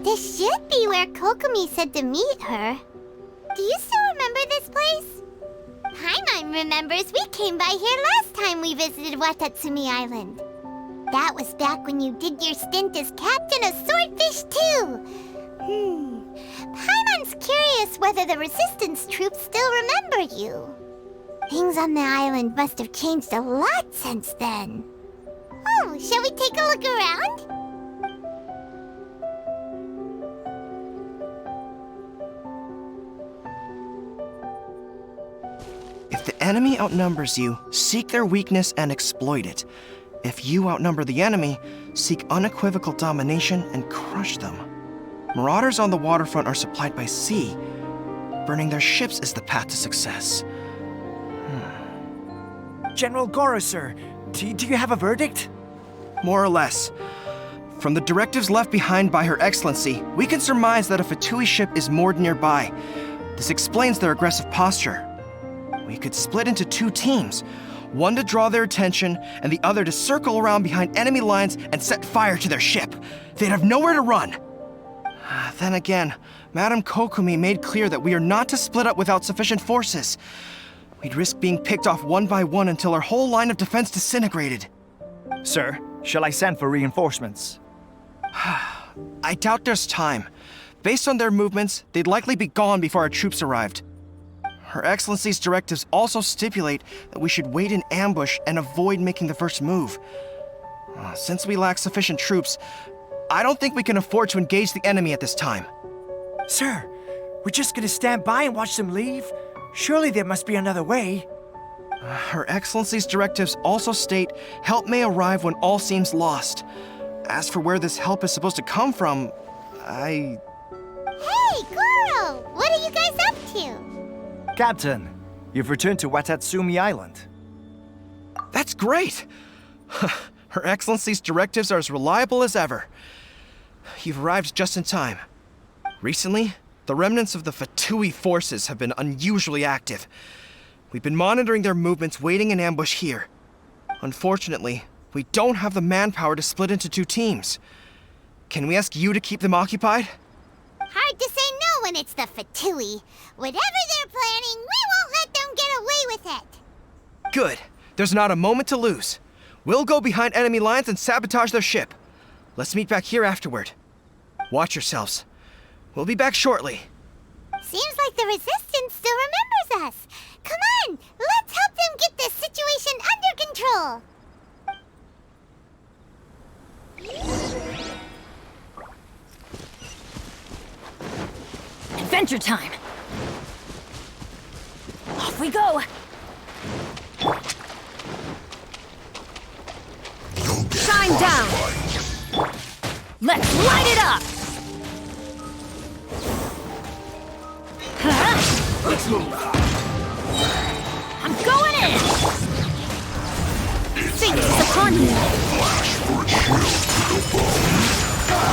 This should be where Kokomi said to meet her. Do you still remember this place? Paimon remembers we came by here last time we visited Watatsumi Island. That was back when you did your stint as captain of Swordfish too. Paimon's curious whether the resistance troops still remember you. Things on the island must have changed a lot since then. Oh, shall we take a look around? If the enemy outnumbers you, seek their weakness and exploit it. If you outnumber the enemy, seek unequivocal domination and crush them. Marauders on the waterfront are supplied by sea. Burning their ships is the path to success. General Goro, sir, do you have a verdict? More or less. From the directives left behind by Her Excellency, we can surmise that a Fatui ship is moored nearby. This explains their aggressive posture. We could split into two teams, one to draw their attention and the other to circle around behind enemy lines and set fire to their ship. They'd have nowhere to run. Then again, Madame Kokomi made clear that we are not to split up without sufficient forces. We'd risk being picked off one by one until our whole line of defense disintegrated. Sir, shall I send for reinforcements? I doubt there's time. Based on their movements, they'd likely be gone before our troops arrived. Her Excellency's directives also stipulate that we should wait in ambush and avoid making the first move. Since we lack sufficient troops, I don't think we can afford to engage the enemy at this time. Sir, we're just gonna stand by and watch them leave? Surely there must be another way. Her Excellency's directives also state help may arrive when all seems lost. As for where this help is supposed to come from, Hey, Goro! What are you guys up to? Captain, you've returned to Watatsumi Island. That's great! Her Excellency's directives are as reliable as ever. You've arrived just in time. Recently, the remnants of the Fatui forces have been unusually active. We've been monitoring their movements, waiting in ambush here. Unfortunately, we don't have the manpower to split into two teams. Can we ask you to keep them occupied? Hard to say no when it's the Fatui. Whatever they're planning, we won't let them get away with it. Good. There's not a moment to lose. We'll go behind enemy lines and sabotage their ship. Let's meet back here afterward. Watch yourselves. We'll be back shortly. Seems like the Resistance still remembers us. Come on, let's help them get this situation under control. Adventure time! Off we go! Shine down! Let's light it up! Let's move. I'm going in! Fate is upon you! Flash for a chill to the bone.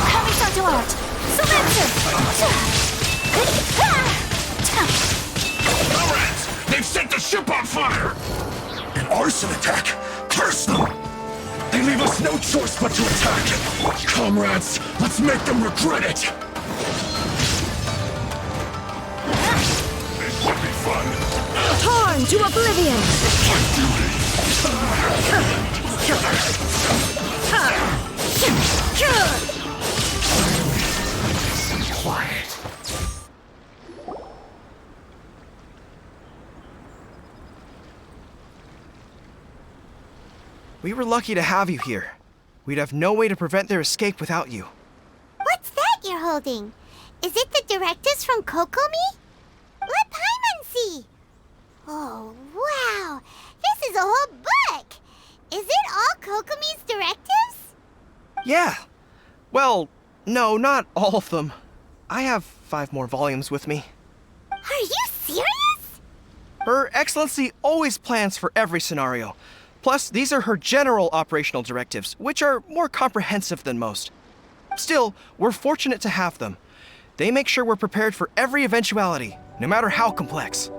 Kamisato art! Surrender! Comrades, they've set the ship on fire! An arson attack? Curse them! They leave us no choice but to attack! Comrades, let's make them regret it! This should be fun! Torn to oblivion! Quiet. We were lucky to have you here. We'd have no way to prevent their escape without you. What's that you're holding? Is it the directives from Kokomi? Let Paimon see. Oh, wow. This is a whole book. Is it all Kokomi's directives? Yeah. Well, no, not all of them. I have 5 more volumes with me. Are you serious? Her Excellency always plans for every scenario. Plus, these are her general operational directives, which are more comprehensive than most. Still, we're fortunate to have them. They make sure we're prepared for every eventuality, no matter how complex.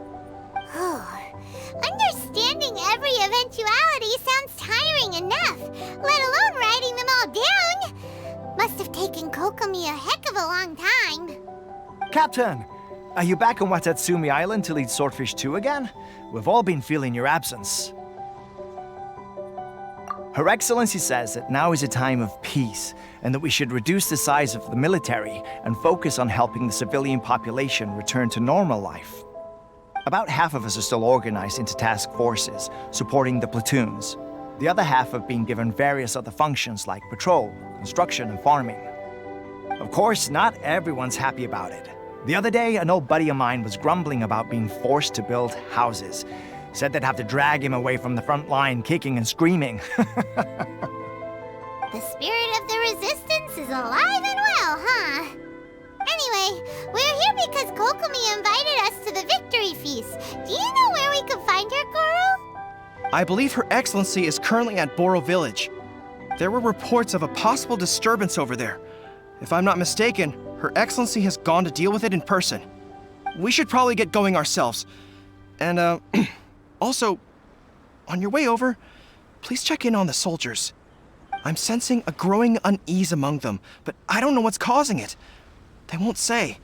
Understanding every eventuality sounds tiring enough, let alone writing them all down. Must have taken Kokomi a heck of a long time. Captain, are you back on Watatsumi Island to lead Swordfish 2 again? We've all been feeling your absence. Her Excellency says that now is a time of peace, and that we should reduce the size of the military and focus on helping the civilian population return to normal life. About half of us are still organized into task forces, supporting the platoons. The other half have been given various other functions like patrol, construction, and farming. Of course, not everyone's happy about it. The other day, an old buddy of mine was grumbling about being forced to build houses. Said they'd have to drag him away from the front line, kicking and screaming. The spirit of the resistance is alive and well, huh? Anyway, we're here because Kokomi invited us to the victory feast. Do you know where we could find her, Goro? I believe Her Excellency is currently at Boro Village. There were reports of a possible disturbance over there. If I'm not mistaken, Her Excellency has gone to deal with it in person. We should probably get going ourselves. And, also, on your way over, please check in on the soldiers. I'm sensing a growing unease among them, but I don't know what's causing it. They won't say.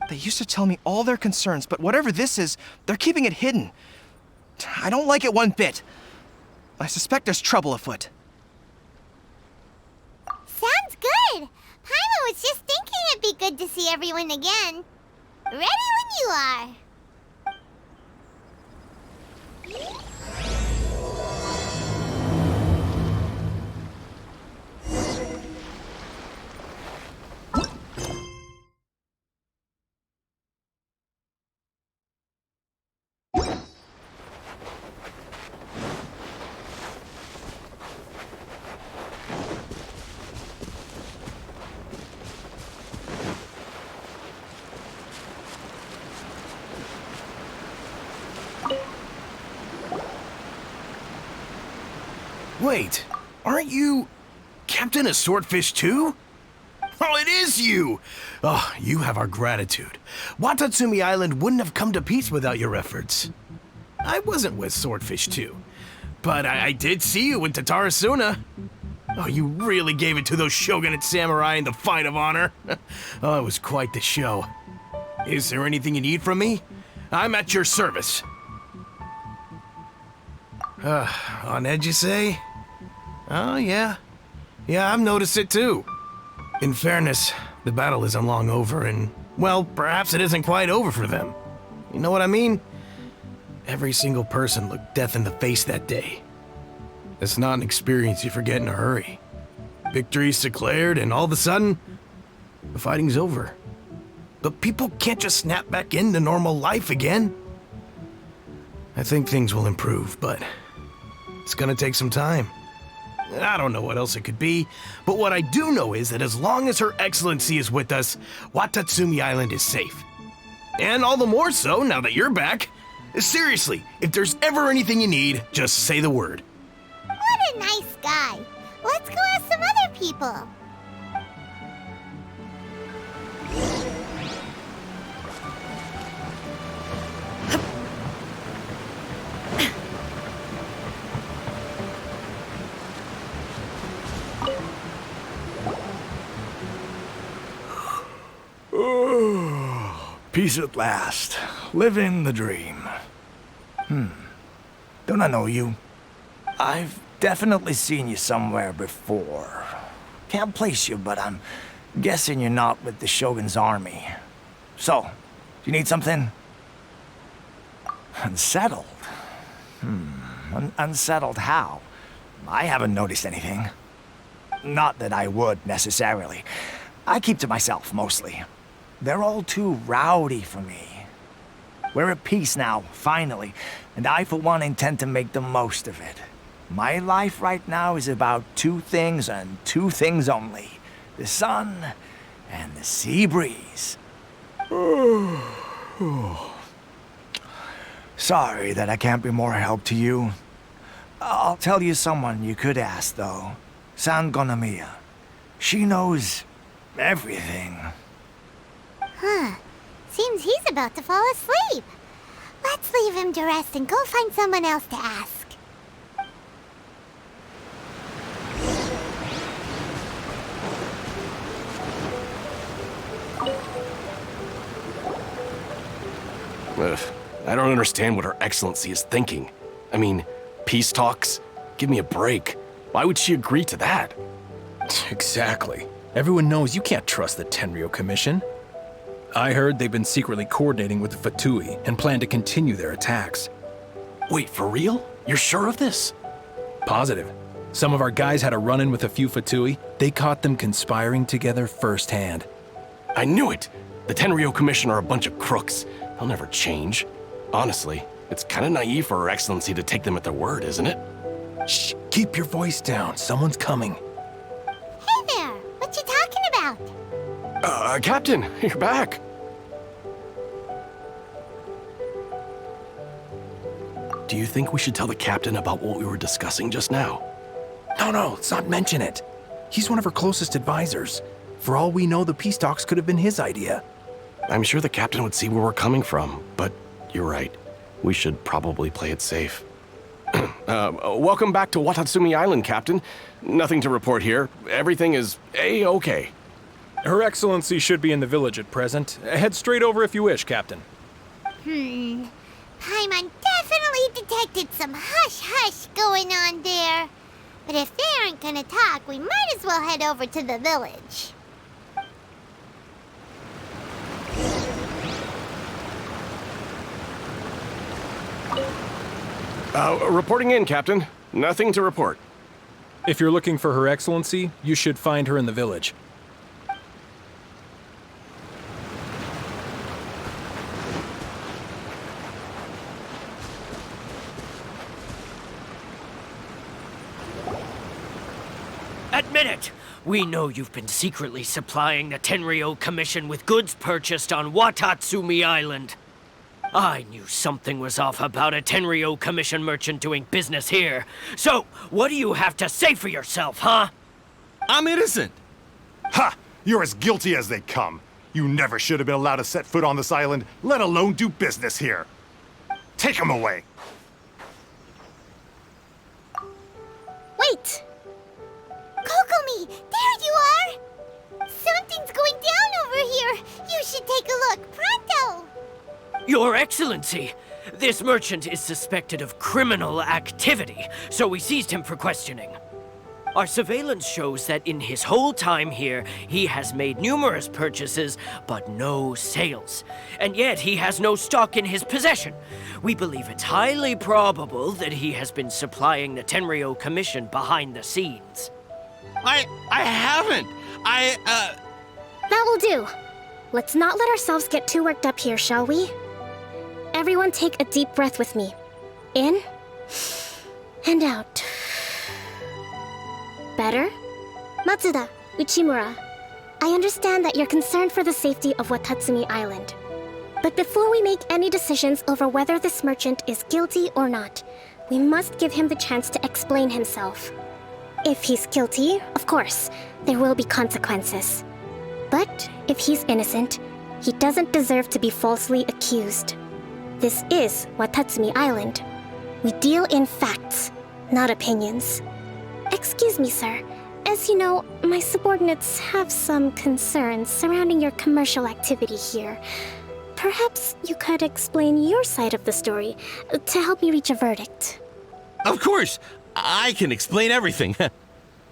They used to tell me all their concerns, but whatever this is, they're keeping it hidden. I don't like it one bit. I suspect there's trouble afoot. Sounds good. Paimon was just thinking it'd be good to see everyone again. Ready when you are. Wait, aren't you Captain of Swordfish too? Oh, it is you! Oh, you have our gratitude. Watatsumi Island wouldn't have come to peace without your efforts. I wasn't with Swordfish 2, but I did see you in Tatarasuna. Oh, you really gave it to those shogunate samurai in the fight of honor. Oh, it was quite the show. Is there anything you need from me? I'm at your service. On edge, you say? Oh, yeah. Yeah, I've noticed it too. In fairness, the battle isn't long over, and, well, perhaps it isn't quite over for them. You know what I mean? Every single person looked death in the face that day. It's not an experience you forget in a hurry. Victory's declared, and all of a sudden, the fighting's over. But people can't just snap back into normal life again. I think things will improve, but it's gonna take some time. I don't know what else it could be, but what I do know is that as long as Her Excellency is with us, Watatsumi Island is safe. And all the more so now that you're back. Seriously, if there's ever anything you need, just say the word. What a nice guy. Let's go ask some other people. Peace at last. Living the dream. Don't I know you? I've definitely seen you somewhere before. Can't place you, but I'm guessing you're not with the Shogun's army. So, do you need something? Unsettled? Unsettled how? I haven't noticed anything. Not that I would, necessarily. I keep to myself, mostly. They're all too rowdy for me. We're at peace now, finally, and I, for one, intend to make the most of it. My life right now is about two things and two things only. The sun and the sea breeze. Sorry that I can't be more help to you. I'll tell you someone you could ask, though. San Gonamiya. She knows everything. Huh. Seems he's about to fall asleep. Let's leave him to rest and go find someone else to ask. I don't understand what Her Excellency is thinking. I mean, peace talks? Give me a break. Why would she agree to that? Exactly. Everyone knows you can't trust the Tenryo Commission. I heard they've been secretly coordinating with the Fatui and plan to continue their attacks. Wait, for real? You're sure of this? Positive. Some of our guys had a run-in with a few Fatui. They caught them conspiring together firsthand. I knew it! The Tenryo Commission are a bunch of crooks. They'll never change. Honestly, it's kind of naive for Her Excellency to take them at their word, isn't it? Shh, keep your voice down. Someone's coming. Hey there! What you talking about? Captain, you're back. Do you think we should tell the captain about what we were discussing just now? No, let's not mention it. He's one of her closest advisors. For all we know, the peace talks could have been his idea. I'm sure the captain would see where we're coming from, but you're right. We should probably play it safe. Welcome back to Watatsumi Island, Captain. Nothing to report here. Everything is A-okay. Her Excellency should be in the village at present. Head straight over if you wish, Captain. Paimon definitely detected some hush-hush going on there. But if they aren't gonna talk, we might as well head over to the village. Reporting in, Captain. Nothing to report. If you're looking for Her Excellency, you should find her in the village. Admit it! We know you've been secretly supplying the Tenryo Commission with goods purchased on Watatsumi Island. I knew something was off about a Tenryo Commission merchant doing business here. So, what do you have to say for yourself, huh? I'm innocent! Ha! You're as guilty as they come. You never should have been allowed to set foot on this island, let alone do business here. Take him away! Wait! Kokomi, there you are! Something's going down over here. You should take a look, pronto! Your Excellency, this merchant is suspected of criminal activity, so we seized him for questioning. Our surveillance shows that in his whole time here, he has made numerous purchases, but no sales. And yet he has no stock in his possession. We believe it's highly probable that he has been supplying the Tenryo Commission behind the scenes. I haven't. That will do. Let's not let ourselves get too worked up here, shall we? Everyone take a deep breath with me. In and out. Better? Matsuda, Uchimura, I understand that you're concerned for the safety of Watatsumi Island. But before we make any decisions over whether this merchant is guilty or not, we must give him the chance to explain himself. If he's guilty, of course, there will be consequences. But if he's innocent, he doesn't deserve to be falsely accused. This is Watatsumi Island. We deal in facts, not opinions. Excuse me, sir. As you know, my subordinates have some concerns surrounding your commercial activity here. Perhaps you could explain your side of the story to help me reach a verdict. Of course, I can explain everything.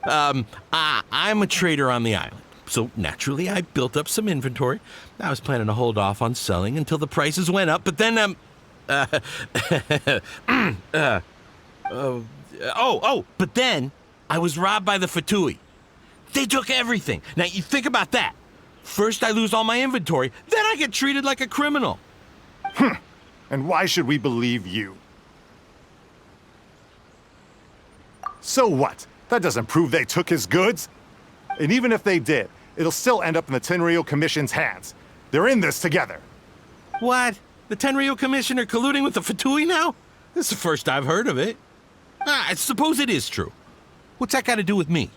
I'm a trader on the island, so naturally I built up some inventory. I was planning to hold off on selling until the prices went up, but then, but then I was robbed by the Fatui. They took everything. Now, you think about that. First I lose all my inventory, then I get treated like a criminal. And why should we believe you? So what? That doesn't prove they took his goods. And even if they did, it'll still end up in the Tenryo Commission's hands. They're in this together. What? The Tenryo Commission are colluding with the Fatui now? This is the first I've heard of it. I suppose it is true. What's that got to do with me?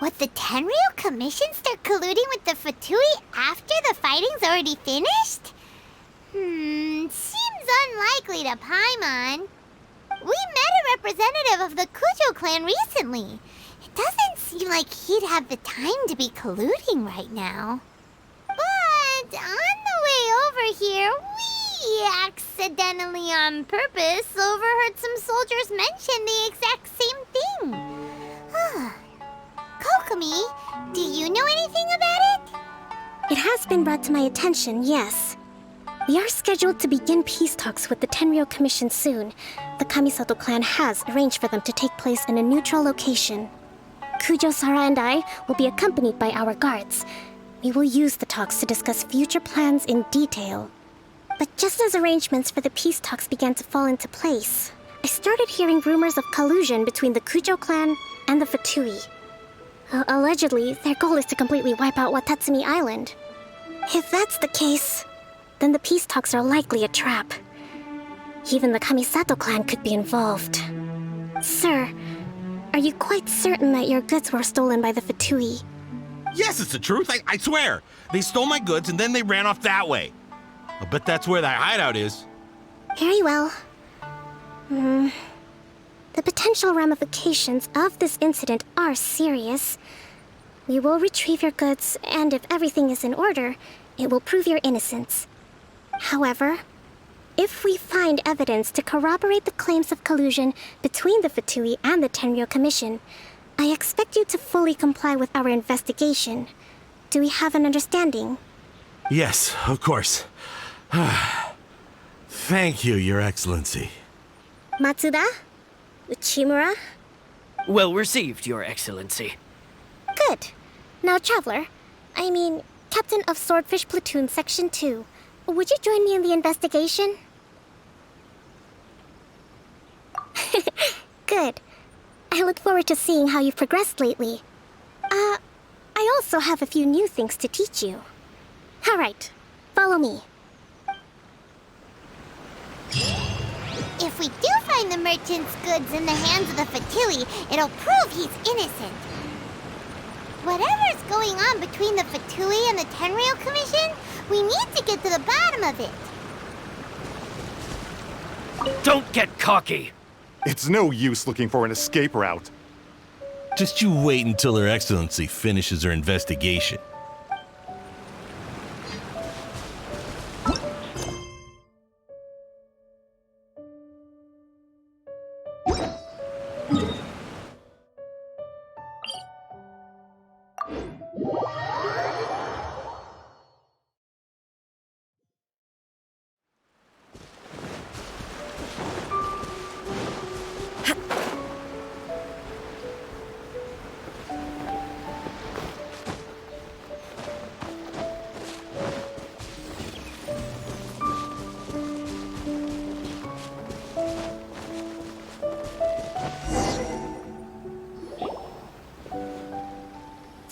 What, the Tenryo Commission start colluding with the Fatui after the fighting's already finished? Seems unlikely to Paimon. We met a representative of the Kujo clan recently. It doesn't seem like he'd have the time to be colluding right now. But on the way over here, we he accidentally on purpose overheard some soldiers mention the exact same thing. Kokomi, do you know anything about it? It has been brought to my attention, yes. We are scheduled to begin peace talks with the Tenryo Commission soon. The Kamisato clan has arranged for them to take place in a neutral location. Kujo, Sara, and I will be accompanied by our guards. We will use the talks to discuss future plans in detail. But just as arrangements for the peace talks began to fall into place, I started hearing rumors of collusion between the Kujo clan and the Fatui. Allegedly, their goal is to completely wipe out Watatsumi Island. If that's the case, then the peace talks are likely a trap. Even the Kamisato clan could be involved. Sir, are you quite certain that your goods were stolen by the Fatui? Yes, it's the truth. I swear. They stole my goods and then they ran off that way. I bet that's where that hideout is. Very well. The potential ramifications of this incident are serious. We will retrieve your goods, and if everything is in order, it will prove your innocence. However, if we find evidence to corroborate the claims of collusion between the Fatui and the Tenryo Commission, I expect you to fully comply with our investigation. Do we have an understanding? Yes, of course. Thank you, Your Excellency. Matsuda? Uchimura? Well received, Your Excellency. Good. Now, Traveler, Captain of Swordfish Platoon Section 2, would you join me in the investigation? Good. I look forward to seeing how you've progressed lately. I also have a few new things to teach you. All right, follow me. If we do find the merchant's goods in the hands of the Fatui, it'll prove he's innocent. Whatever's going on between the Fatui and the Tenryo Commission, we need to get to the bottom of it. Don't get cocky! It's no use looking for an escape route. Just you wait until Her Excellency finishes her investigation.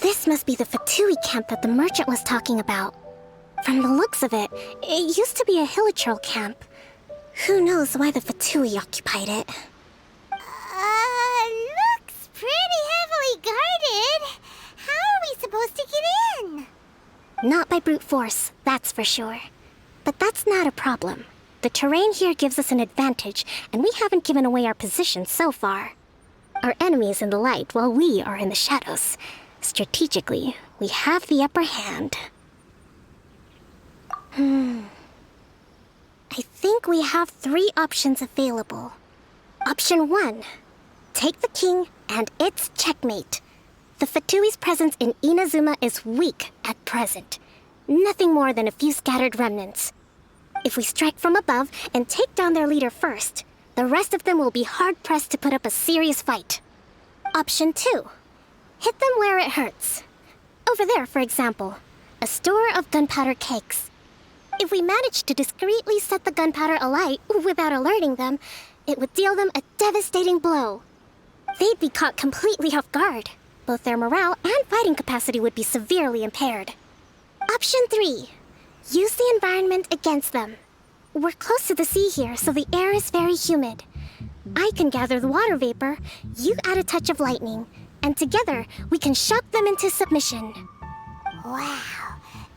This must be the Fatui camp that the merchant was talking about. From the looks of it, it used to be a Hilichurl camp. Who knows why the Fatui occupied it? Looks pretty heavily guarded. How are we supposed to get in? Not by brute force, that's for sure. But that's not a problem. The terrain here gives us an advantage, and we haven't given away our position so far. Our enemy is in the light while we are in the shadows. Strategically, we have the upper hand. I think we have 3 options available. Option 1. Take the king, and it's checkmate. The Fatui's presence in Inazuma is weak at present. Nothing more than a few scattered remnants. If we strike from above and take down their leader first, the rest of them will be hard-pressed to put up a serious fight. Option 2. Hit them where it hurts. Over there, for example, a store of gunpowder cakes. If we manage to discreetly set the gunpowder alight without alerting them, it would deal them a devastating blow. They'd be caught completely off guard. Both their morale and fighting capacity would be severely impaired. Option 3. Use the environment against them. We're close to the sea here, so the air is very humid. I can gather the water vapor, you add a touch of lightning, and together we can shock them into submission. Wow,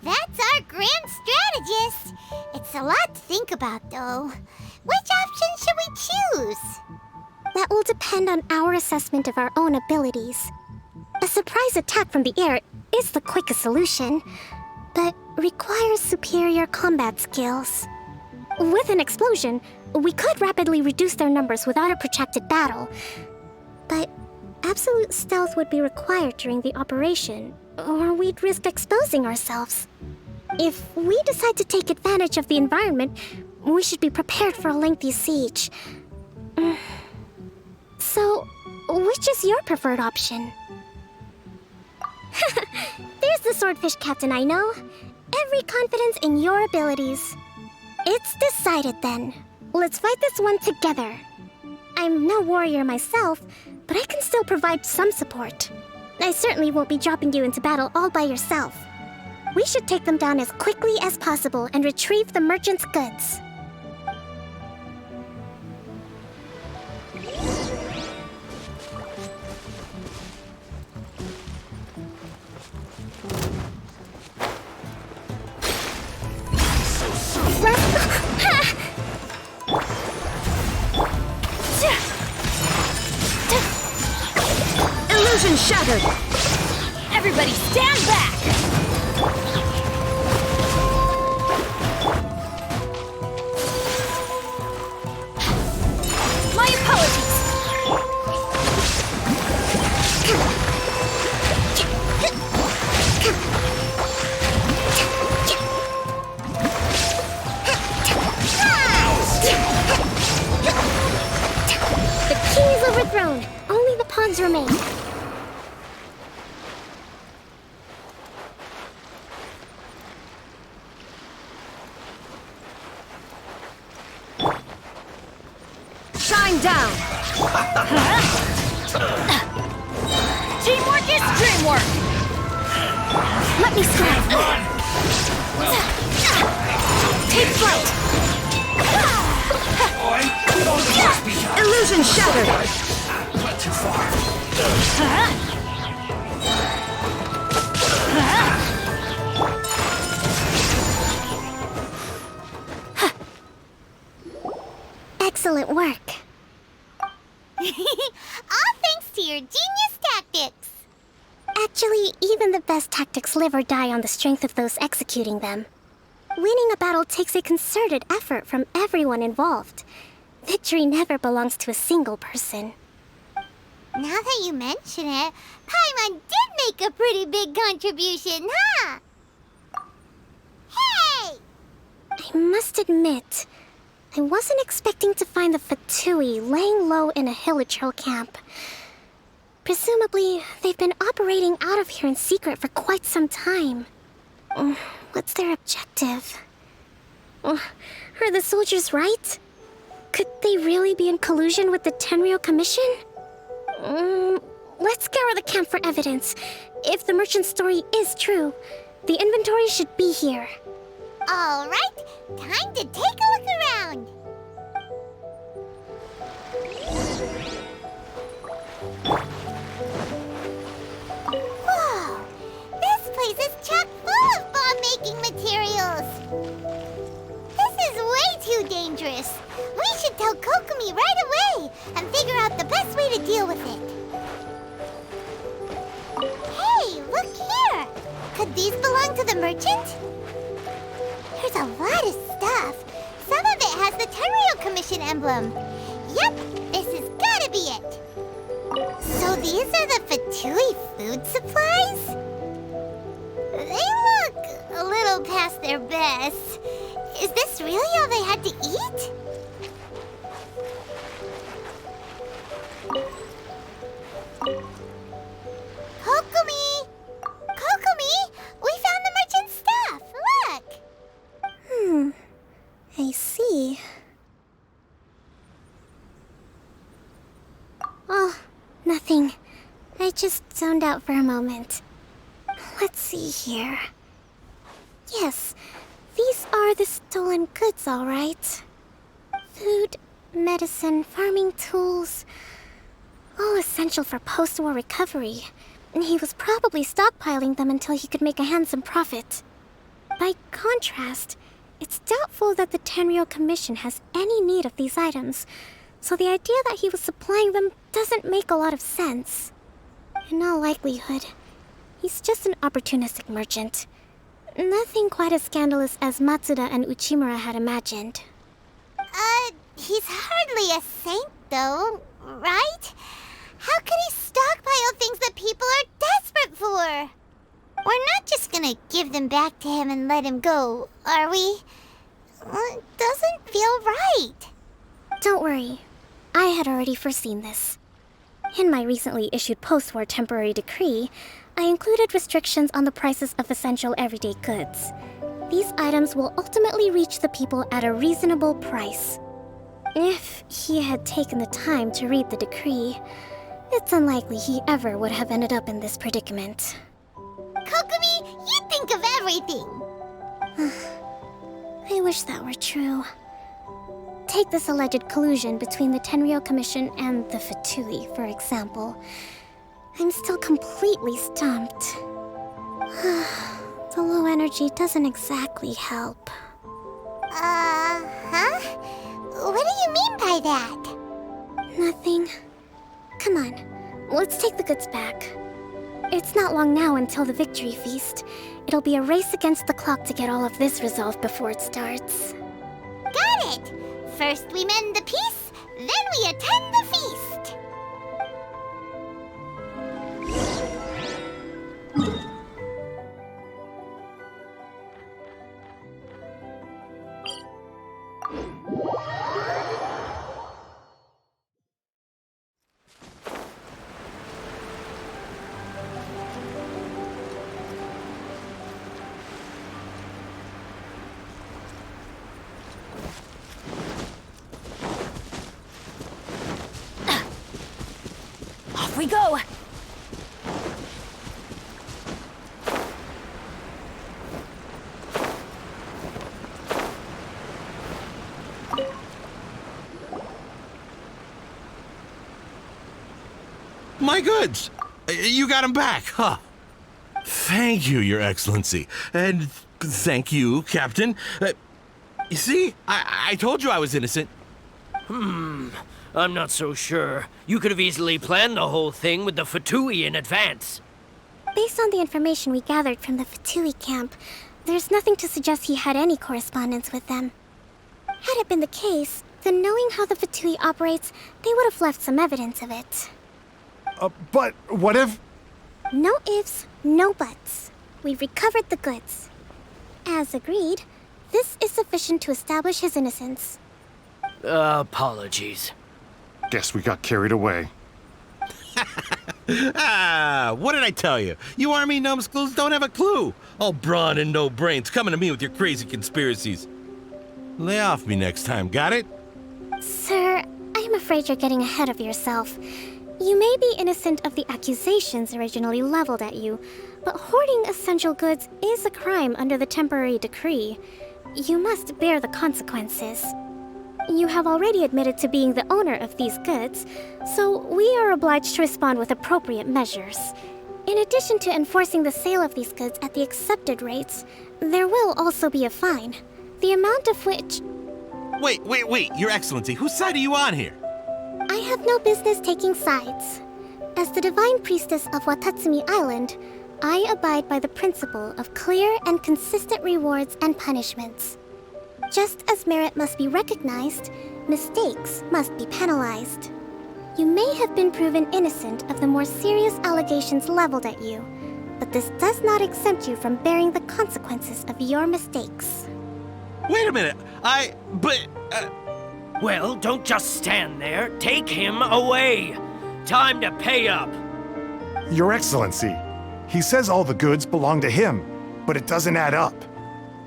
that's our grand strategist. It's a lot to think about, though. Which option should we choose? That will depend on our assessment of our own abilities. A surprise attack from the air is the quickest solution, but requires superior combat skills. With an explosion, we could rapidly reduce their numbers without a protracted battle. But absolute stealth would be required during the operation, or we'd risk exposing ourselves. If we decide to take advantage of the environment, we should be prepared for a lengthy siege. So, which is your preferred option? There's the swordfish captain I know. Every confidence in your abilities. It's decided then. Let's fight this one together. I'm no warrior myself, but I can still provide some support. I certainly won't be dropping you into battle all by yourself. We should take them down as quickly as possible and retrieve the merchant's goods. Illusion shattered! Everybody stand back! My apologies! The king is overthrown. Only the pawns remain. Shine down! Teamwork is dreamwork! Let me strive. Take flight! Illusion shattered! Not too far. Excellent work. All thanks to your genius tactics. Actually, even the best tactics live or die on the strength of those executing them. Winning a battle takes a concerted effort from everyone involved. Victory never belongs to a single person. Now that you mention it, Paimon did make a pretty big contribution, huh? Hey! I must admit, I wasn't expecting to find the Fatui laying low in a Hilichurl camp. Presumably, they've been operating out of here in secret for quite some time. What's their objective? Are the soldiers right? Could they really be in collusion with the Tenryou Commission? Let's scour the camp for evidence. If the merchant's story is true, the inventory should be here. All right, time to take a look around. Whoa, this place is chock full of bomb-making materials. This is way too dangerous. We should tell Kokomi right away and figure out the best way to deal with it. Hey, look here. Could these belong to the merchant? There's a lot of stuff. Some of it has the Tenryou Commission emblem. Yep, this has gotta be it. So these are the Fatui food supplies? They look a little past their best. Is this really all they had to eat? Kokomi! Kokomi! We found the merchant's stuff! Look! I see. Oh, nothing. I just zoned out for a moment. Let's see here. Yes, these are the stolen goods, all right. Food, medicine, farming tools. All essential for post-war recovery. And he was probably stockpiling them until he could make a handsome profit. By contrast, it's doubtful that the Tenryou Commission has any need of these items, so the idea that he was supplying them doesn't make a lot of sense. In all likelihood, he's just an opportunistic merchant. Nothing quite as scandalous as Matsuda and Uchimura had imagined. He's hardly a saint, though, right? How could he stockpile things that people are desperate for? We're not just gonna give them back to him and let him go, are we? It doesn't feel right. Don't worry. I had already foreseen this. In my recently issued post-war temporary decree, I included restrictions on the prices of essential everyday goods. These items will ultimately reach the people at a reasonable price. If he had taken the time to read the decree, it's unlikely he ever would have ended up in this predicament. Kokomi, you think of everything! I wish that were true. Take this alleged collusion between the Tenryou Commission and the Fatui, for example. I'm still completely stumped. The low energy doesn't exactly help. Huh? What do you mean by that? Nothing. Come on, let's take the goods back. It's not long now until the victory feast. It'll be a race against the clock to get all of this resolved before it starts. Got it! First we mend the peace, then we attend the feast! Off we go! My goods! You got them back, huh? Thank you, Your Excellency. And thank you, Captain. You see, I told you I was innocent. I'm not so sure. You could have easily planned the whole thing with the Fatui in advance. Based on the information we gathered from the Fatui camp, there's nothing to suggest he had any correspondence with them. Had it been the case, then knowing how the Fatui operates, they would have left some evidence of it. But what if... No ifs, no buts. We've recovered the goods. As agreed, this is sufficient to establish his innocence. Apologies. Guess we got carried away. What did I tell you? You army numbskulls don't have a clue. All brawn and no brains coming to me with your crazy conspiracies. Lay off me next time, got it? Sir, I'm afraid you're getting ahead of yourself. You may be innocent of the accusations originally leveled at you, but hoarding essential goods is a crime under the temporary decree. You must bear the consequences. You have already admitted to being the owner of these goods, so we are obliged to respond with appropriate measures. In addition to enforcing the sale of these goods at the accepted rates, there will also be a fine, the amount of which... Wait, Your Excellency, whose side are you on here? I have no business taking sides. As the Divine Priestess of Watatsumi Island, I abide by the principle of clear and consistent rewards and punishments. Just as merit must be recognized, mistakes must be penalized. You may have been proven innocent of the more serious allegations leveled at you, but this does not exempt you from bearing the consequences of your mistakes. Wait a minute, Well, don't just stand there. Take him away. Time to pay up. Your Excellency, he says all the goods belong to him, but it doesn't add up.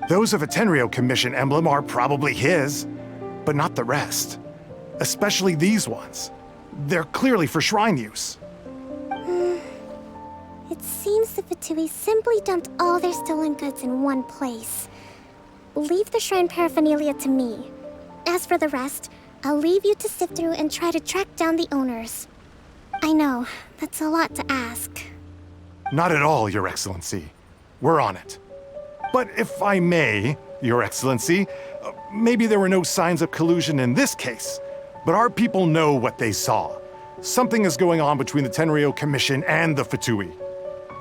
Those of a Tenryou Commission emblem are probably his, but not the rest. Especially these ones. They're clearly for shrine use. It seems the Fatui simply dumped all their stolen goods in one place. Leave the shrine paraphernalia to me. As for the rest, I'll leave you to sift through and try to track down the owners. I know, that's a lot to ask. Not at all, Your Excellency. We're on it. But if I may, Your Excellency, maybe there were no signs of collusion in this case, but our people know what they saw. Something is going on between the Tenryou Commission and the Fatui.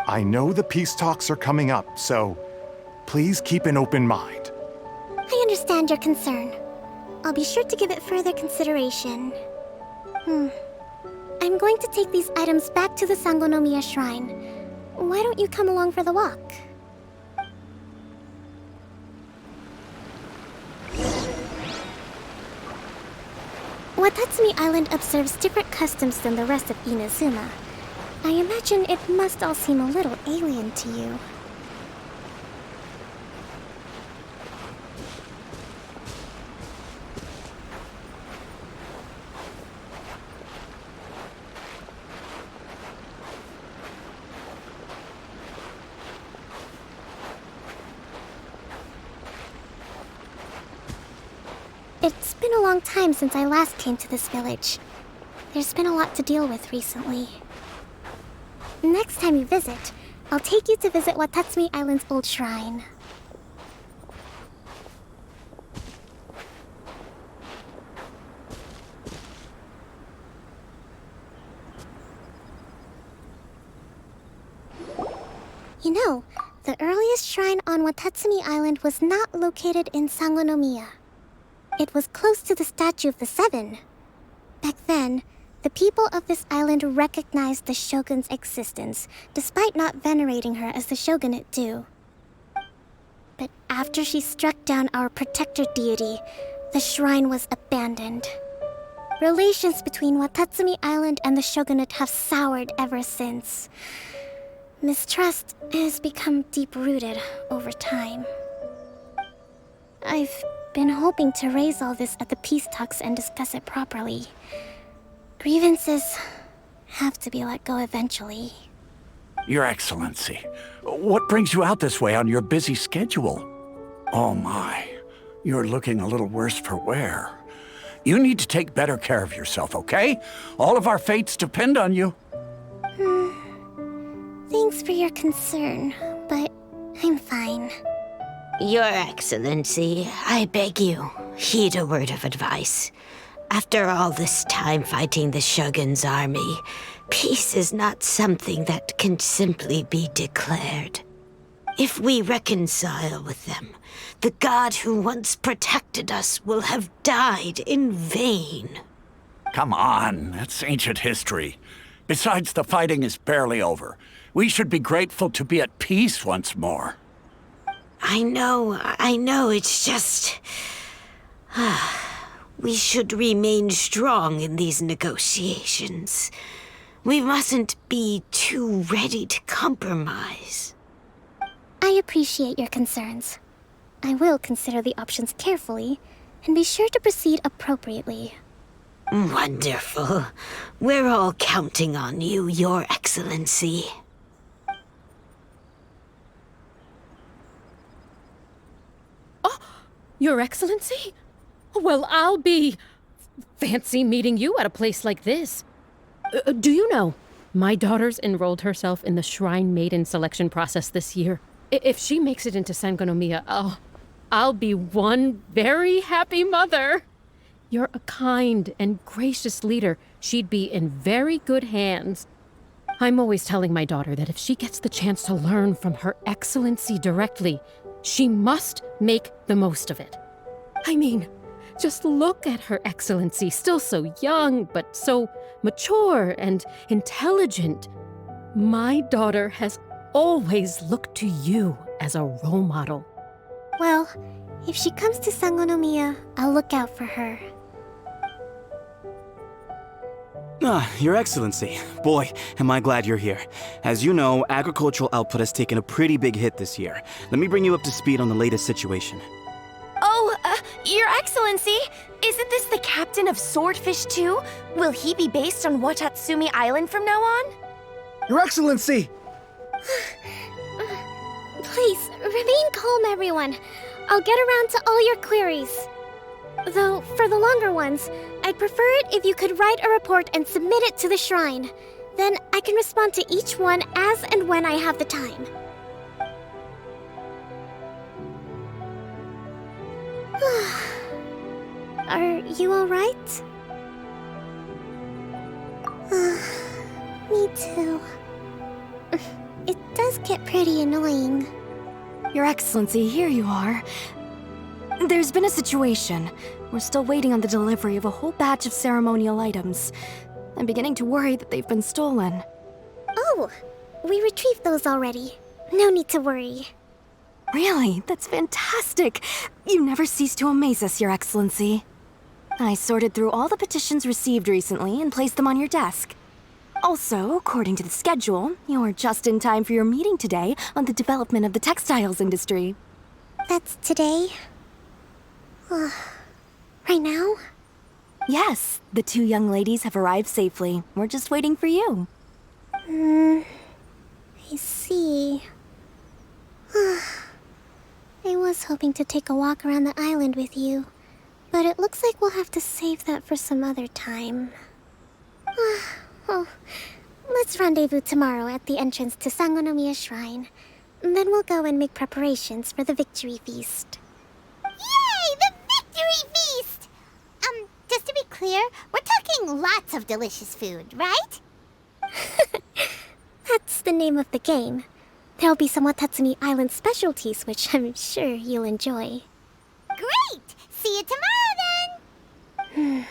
I know the peace talks are coming up, so please keep an open mind. I understand your concern. I'll be sure to give it further consideration. I'm going to take these items back to the Sangonomiya Shrine. Why don't you come along for the walk? Watatsumi Island observes different customs than the rest of Inazuma. I imagine it must all seem a little alien to you. It's been a long time since I last came to this village. There's been a lot to deal with recently. Next time you visit, I'll take you to visit Watatsumi Island's old shrine. You know, the earliest shrine on Watatsumi Island was not located in Sangonomiya. It was close to the Statue of the Seven. Back then, the people of this island recognized the shogun's existence, despite not venerating her as the shogunate do. But after she struck down our protector deity, the shrine was abandoned. Relations between Watatsumi Island and the shogunate have soured ever since. Mistrust has become deep-rooted over time. I've been hoping to raise all this at the peace talks and discuss it properly. Grievances have to be let go eventually. Your Excellency, what brings you out this way on your busy schedule? Oh my, you're looking a little worse for wear. You need to take better care of yourself, okay? All of our fates depend on you. Thanks for your concern, but I'm fine. Your Excellency, I beg you, heed a word of advice. After all this time fighting the Shogun's army, peace is not something that can simply be declared. If we reconcile with them, the god who once protected us will have died in vain. Come on, that's ancient history. Besides, the fighting is barely over. We should be grateful to be at peace once more. I know, it's just... We should remain strong in these negotiations. We mustn't be too ready to compromise. I appreciate your concerns. I will consider the options carefully, and be sure to proceed appropriately. Wonderful. We're all counting on you, Your Excellency. Your Excellency? Well, I'll be... fancy meeting you at a place like this. Do you know, my daughter's enrolled herself in the Shrine Maiden selection process this year. If she makes it into Sangonomiya, I'll be one very happy mother. You're a kind and gracious leader. She'd be in very good hands. I'm always telling my daughter that if she gets the chance to learn from Her Excellency directly, she must make the most of it. I mean, just look at Her Excellency, still so young, but so mature and intelligent. My daughter has always looked to you as a role model. Well, if she comes to Sangonomiya, I'll look out for her. Your Excellency. Boy, am I glad you're here. As you know, agricultural output has taken a pretty big hit this year. Let me bring you up to speed on the latest situation. Oh, Your Excellency, isn't this the captain of Swordfish 2? Will he be based on Watatsumi Island from now on? Your Excellency! Please, remain calm, everyone. I'll get around to all your queries. Though, for the longer ones, I'd prefer it if you could write a report and submit it to the shrine. Then I can respond to each one as and when I have the time. Are you alright? Me too. It does get pretty annoying. Your Excellency, here you are. There's been a situation. We're still waiting on the delivery of a whole batch of ceremonial items. I'm beginning to worry that they've been stolen. Oh, we retrieved those already. No need to worry. Really? That's fantastic! You never cease to amaze us, Your Excellency. I sorted through all the petitions received recently and placed them on your desk. Also, according to the schedule, you're just in time for your meeting today on the development of the textiles industry. That's today? Right now? Yes, the two young ladies have arrived safely. We're just waiting for you. I see. I was hoping to take a walk around the island with you, but it looks like we'll have to save that for some other time. Well, let's rendezvous tomorrow at the entrance to Sangonomiya Shrine. Then we'll go and make preparations for the victory feast. Yay! The victory feast! Just to be clear, we're talking lots of delicious food, right? That's the name of the game. There'll be some Watatsumi Island specialties, which I'm sure you'll enjoy. Great! See you tomorrow then!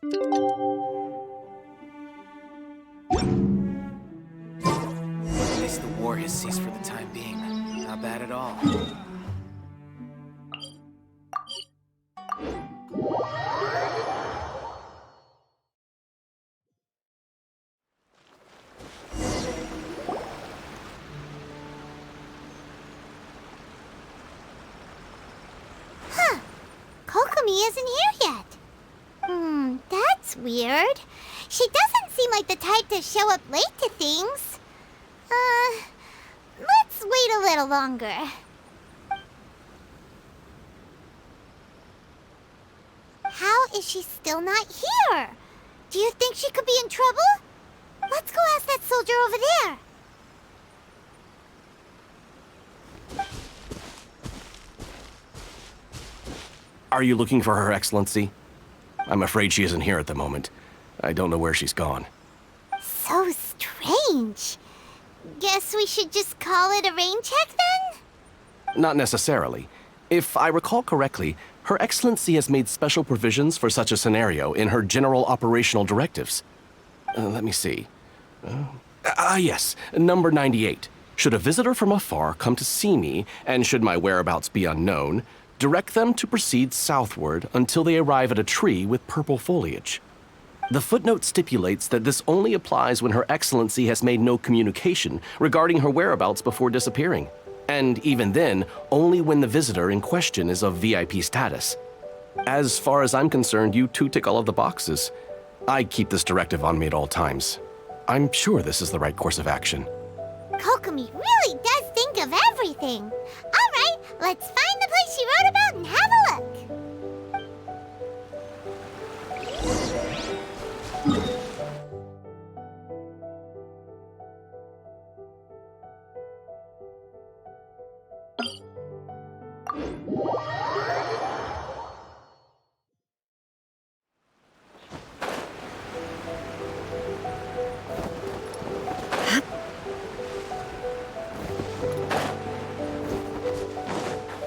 At least the war has ceased for the time being. Not bad at all. Huh. Kokomi isn't here yet. That's weird. She doesn't seem like the type to show up late to things. Let's wait a little longer. How is she still not here? Do you think she could be in trouble? Let's go ask that soldier over there. Are you looking for Her Excellency? I'm afraid she isn't here at the moment. I don't know where she's gone. So strange. Guess we should just call it a rain check then? Not necessarily. If I recall correctly, Her Excellency has made special provisions for such a scenario in her general operational directives. Let me see. Yes, number 98. Should a visitor from afar come to see me, and should my whereabouts be unknown, direct them to proceed southward until they arrive at a tree with purple foliage. The footnote stipulates that this only applies when Her Excellency has made no communication regarding her whereabouts before disappearing, and even then, only when the visitor in question is of VIP status. As far as I'm concerned, you two tick all of the boxes. I keep this directive on me at all times. I'm sure this is the right course of action. Kokomi really does think of everything. All right, let's find the place she wrote about and have a look.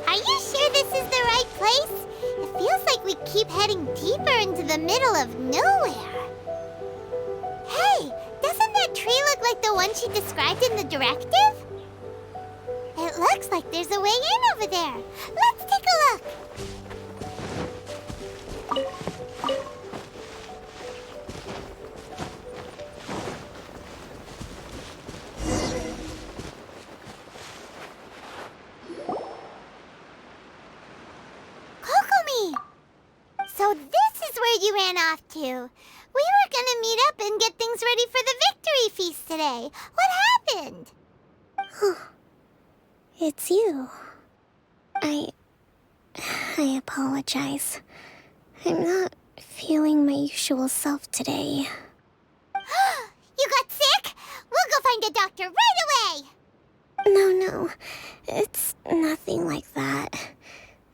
Are you sure this is the right place? It feels like we keep heading deeper into the middle of nowhere. Hey, doesn't that tree look like the one she described in the directive? It looks like there's a way in over there. Let's take a look. Kokomi! So off to? We were gonna meet up and get things ready for the victory feast today. What happened? It's you. I apologize. I'm not feeling my usual self today. You got sick? We'll go find a doctor right away! No. It's nothing like that.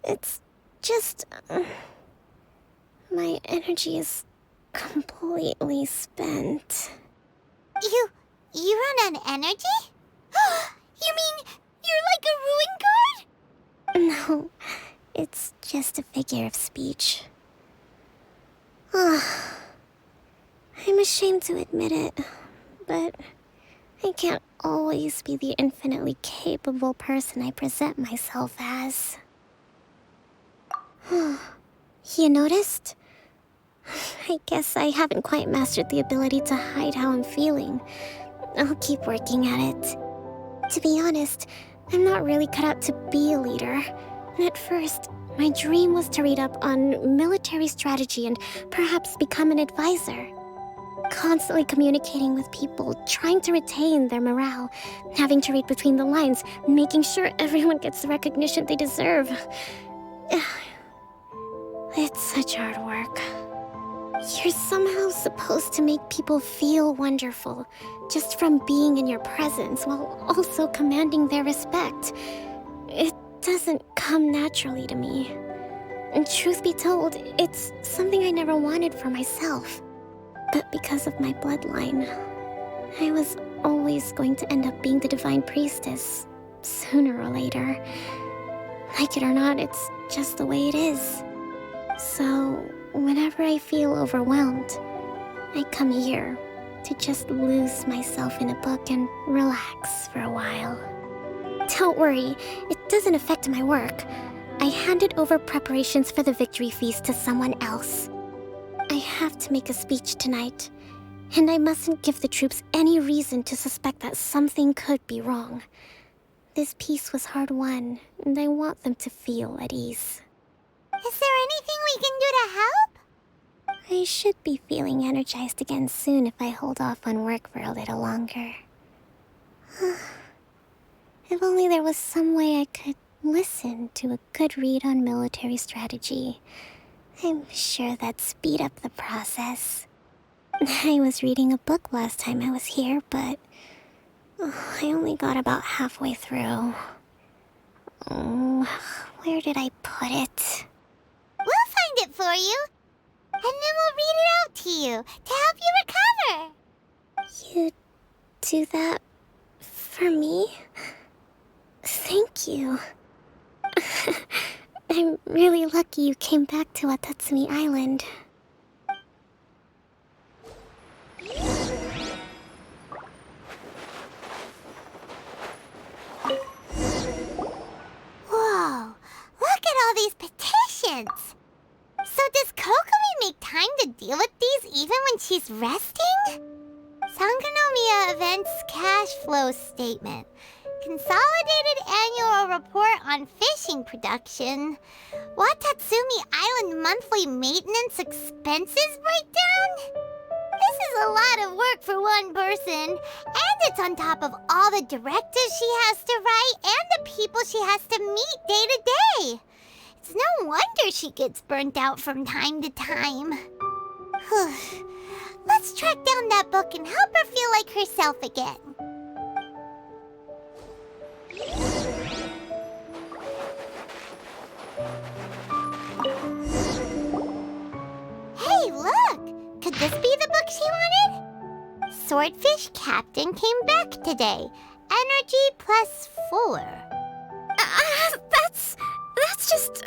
It's just... my energy is completely spent. You run on energy? You mean you're like a ruin guard? No, it's just a figure of speech. I'm ashamed to admit it, but I can't always be the infinitely capable person I present myself as. You noticed? I guess I haven't quite mastered the ability to hide how I'm feeling. I'll keep working at it. To be honest, I'm not really cut out to be a leader. At first, my dream was to read up on military strategy and perhaps become an advisor. Constantly communicating with people, trying to retain their morale, having to read between the lines, making sure everyone gets the recognition they deserve. It's such hard work. You're somehow supposed to make people feel wonderful, just from being in your presence, while also commanding their respect. It doesn't come naturally to me. And truth be told, it's something I never wanted for myself. But because of my bloodline, I was always going to end up being the Divine Priestess, sooner or later. Like it or not, it's just the way it is. So, whenever I feel overwhelmed, I come here to just lose myself in a book and relax for a while. Don't worry, it doesn't affect my work. I handed over preparations for the victory feast to someone else. I have to make a speech tonight, and I mustn't give the troops any reason to suspect that something could be wrong. This peace was hard-won, and I want them to feel at ease. Is there anything we can do to help? I should be feeling energized again soon if I hold off on work for a little longer. If only there was some way I could listen to a good read on military strategy. I'm sure that'd speed up the process. I was reading a book last time I was here, but I only got about halfway through. Where did I put it? We'll find it for you. And then we'll read it out to you to help you recover. You do that for me? Thank you. I'm really lucky you came back to Watatsumi Island. Whoa, look at all these petitions. So does Kokomi make time to deal with these even when she's resting? Sangonomiya Events Cash Flow Statement. Consolidated Annual Report on Fishing Production. Watatsumi Island Monthly Maintenance Expenses Breakdown? This is a lot of work for one person, and it's on top of all the directives she has to write and the people she has to meet day to day. It's no wonder she gets burnt out from time to time. Let's track down that book and help her feel like herself again. Hey, look! Could this be the book she wanted? Swordfish Captain came back today. Energy +4. That's just,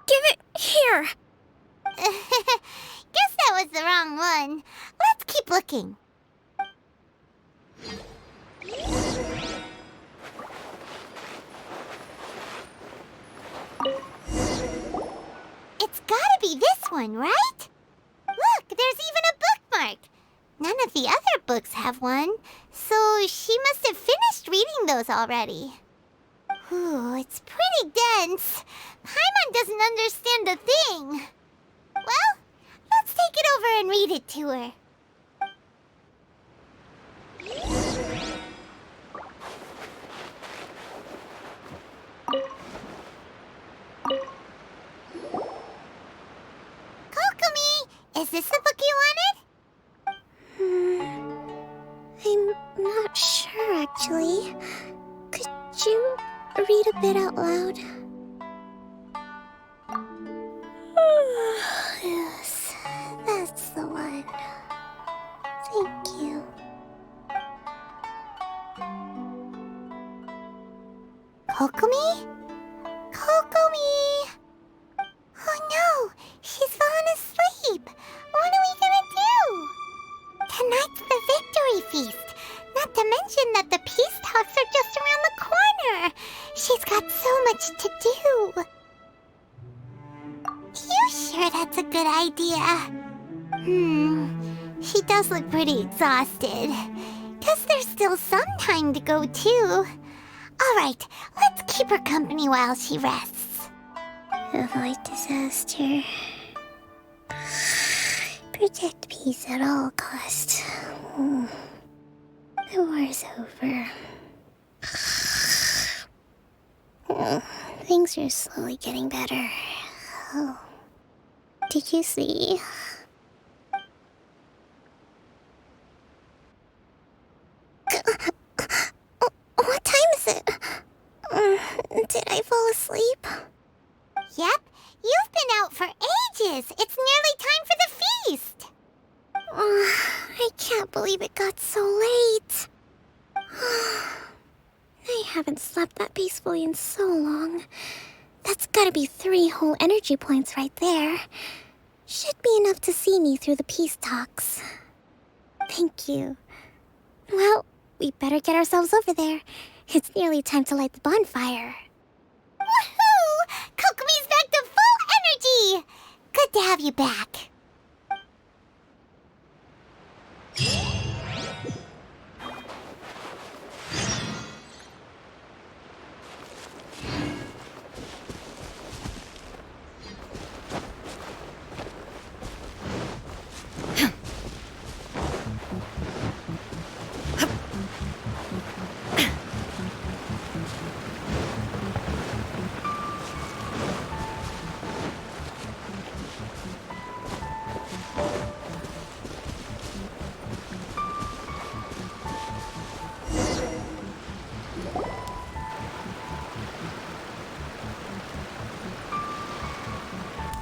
Give it here! Guess that was the wrong one. Let's keep looking. one, right? Look, there's even a bookmark. None of the other books have one, so she must have finished reading those already. Ooh, it's pretty dense. Paimon doesn't understand a thing. Well, let's take it over and read it to her. Kokomi, is this the book you wanted? I'm not sure, actually. Could you read a bit out loud? Yes, that's the one. Thank you. Kokomi? Kokomi! Oh no, she's fallen asleep. What are we gonna do? Tonight's the victory feast. Not to mention that the peace talks are just around the corner. She's got so much to do. You sure that's a good idea? She does look pretty exhausted. Guess there's still some time to go, too. Alright, let's keep her company while she rests. Avoid disaster. Protect peace at all costs. The war's over. Things are slowly getting better. Oh. Did you see? What time is it? Did I fall asleep? Yep, you've been out for ages. It's nearly time for the feast. I can't believe it got so late. I haven't slept that peacefully in so long. That's gotta be 3 whole energy points right there. Should be enough to see me through the peace talks. Thank you. Well, we better get ourselves over there. It's nearly time to light the bonfire. Woohoo! Kokomi's back to full energy! Good to have you back.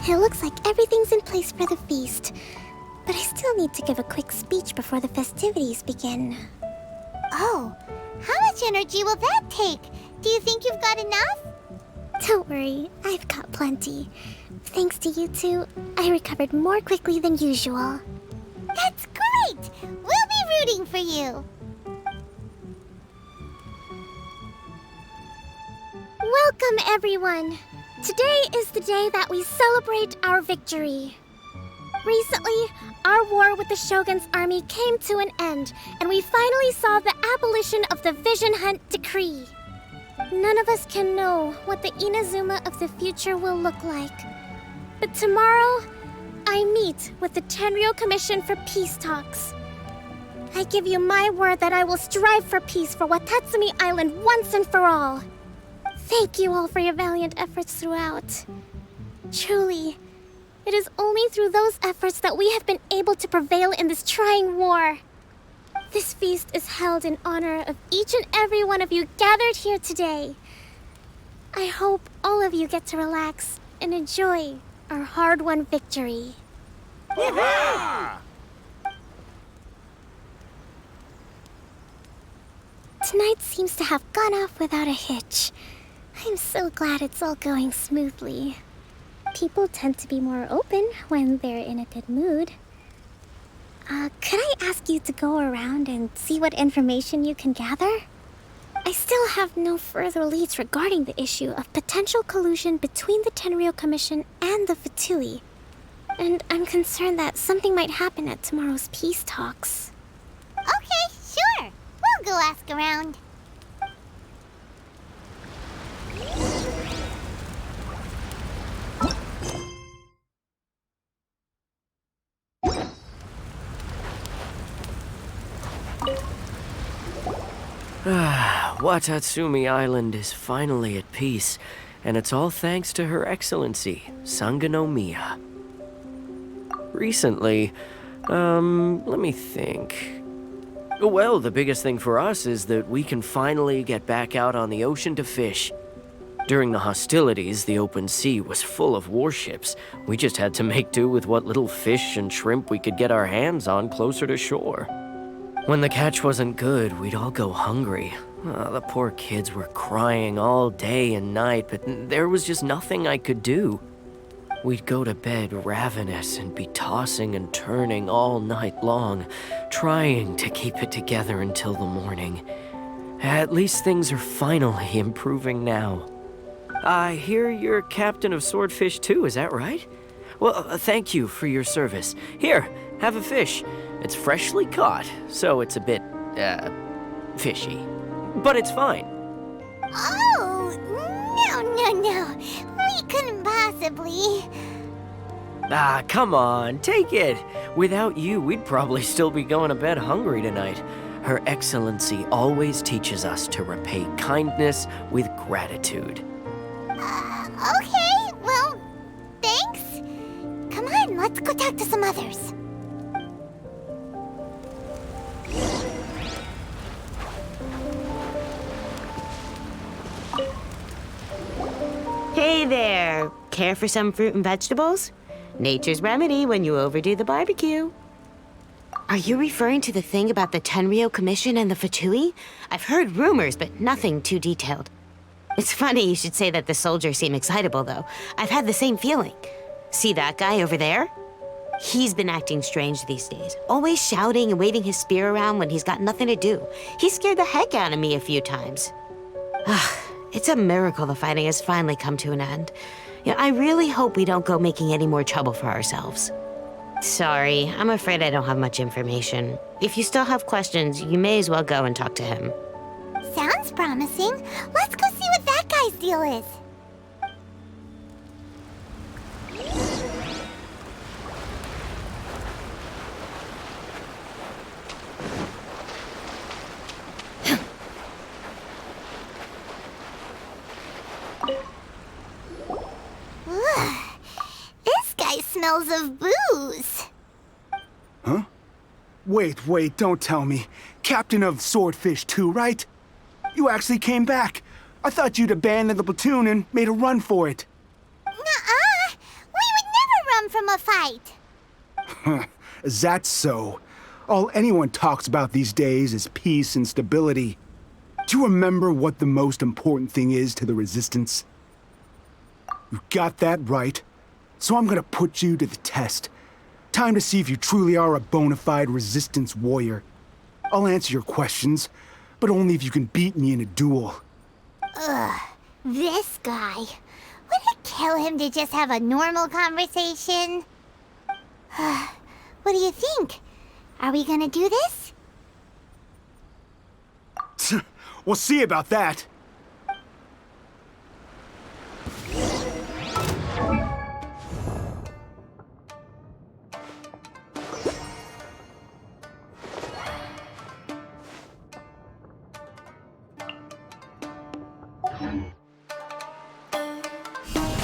It looks like everything's in place for the feast. But I still need to give a quick speech before the festivities begin. Oh, how much energy will that take? Do you think you've got enough? Don't worry, I've got plenty. Thanks to you two, I recovered more quickly than usual. That's great! We'll be rooting for you. Welcome, everyone! Today is the day that we celebrate our victory. Recently, our war with the Shogun's army came to an end, and we finally saw the abolition of the Vision Hunt Decree. None of us can know what the Inazuma of the future will look like. But tomorrow, I meet with the Tenryou Commission for peace talks. I give you my word that I will strive for peace for Watatsumi Island once and for all. Thank you all for your valiant efforts throughout. Truly, it is only through those efforts that we have been able to prevail in this trying war. This feast is held in honor of each and every one of you gathered here today. I hope all of you get to relax and enjoy our hard-won victory. Hurrah! Tonight seems to have gone off without a hitch. I'm so glad it's all going smoothly. People tend to be more open when they're in a good mood. Could I ask you to go around and see what information you can gather? I still have no further leads regarding the issue of potential collusion between the Tenryou Commission and the Fatui. And I'm concerned that something might happen at tomorrow's peace talks. Okay, sure. We'll go ask around. Watatsumi Island is finally at peace, and it's all thanks to Her Excellency, Sangonomiya. Recently, let me think. Well, the biggest thing for us is that we can finally get back out on the ocean to fish. During the hostilities, the open sea was full of warships. We just had to make do with what little fish and shrimp we could get our hands on closer to shore. When the catch wasn't good, we'd all go hungry. The poor kids were crying all day and night, but there was just nothing I could do. We'd go to bed ravenous and be tossing and turning all night long, trying to keep it together until the morning. At least things are finally improving now. I hear you're captain of Swordfish too, is that right? Well, thank you for your service. Here, have a fish. It's freshly caught, so it's a bit, fishy. But it's fine. Oh, no. We couldn't possibly. Ah, come on, take it. Without you, we'd probably still be going to bed hungry tonight. Her Excellency always teaches us to repay kindness with gratitude. Okay, well, thanks. Come on, let's go talk to some others. Hey there! Care for some fruit and vegetables? Nature's remedy when you overdo the barbecue. Are you referring to the thing about the Tenryo Commission and the Fatui? I've heard rumors, but nothing too detailed. It's funny you should say that the soldiers seem excitable, though. I've had the same feeling. See that guy over there? He's been acting strange these days, always shouting and waving his spear around when he's got nothing to do. He scared the heck out of me a few times. It's a miracle the fighting has finally come to an end. Yeah, I really hope we don't go making any more trouble for ourselves. Sorry, I'm afraid I don't have much information. If you still have questions, you may as well go and talk to him. Sounds promising. Let's go see what that guy's deal is. This guy smells of booze. Huh? Wait, don't tell me. Captain of Swordfish too, right? You actually came back. I thought you'd abandoned the platoon and made a run for it. Nuh-uh. We would never run from a fight. Is that so? All anyone talks about these days is peace and stability. Do you remember what the most important thing is to the Resistance? You got that right. So I'm gonna put you to the test. Time to see if you truly are a bona fide Resistance warrior. I'll answer your questions, but only if you can beat me in a duel. Ugh, this guy. Would it kill him to just have a normal conversation? What do you think? Are we gonna do this? We'll see about that.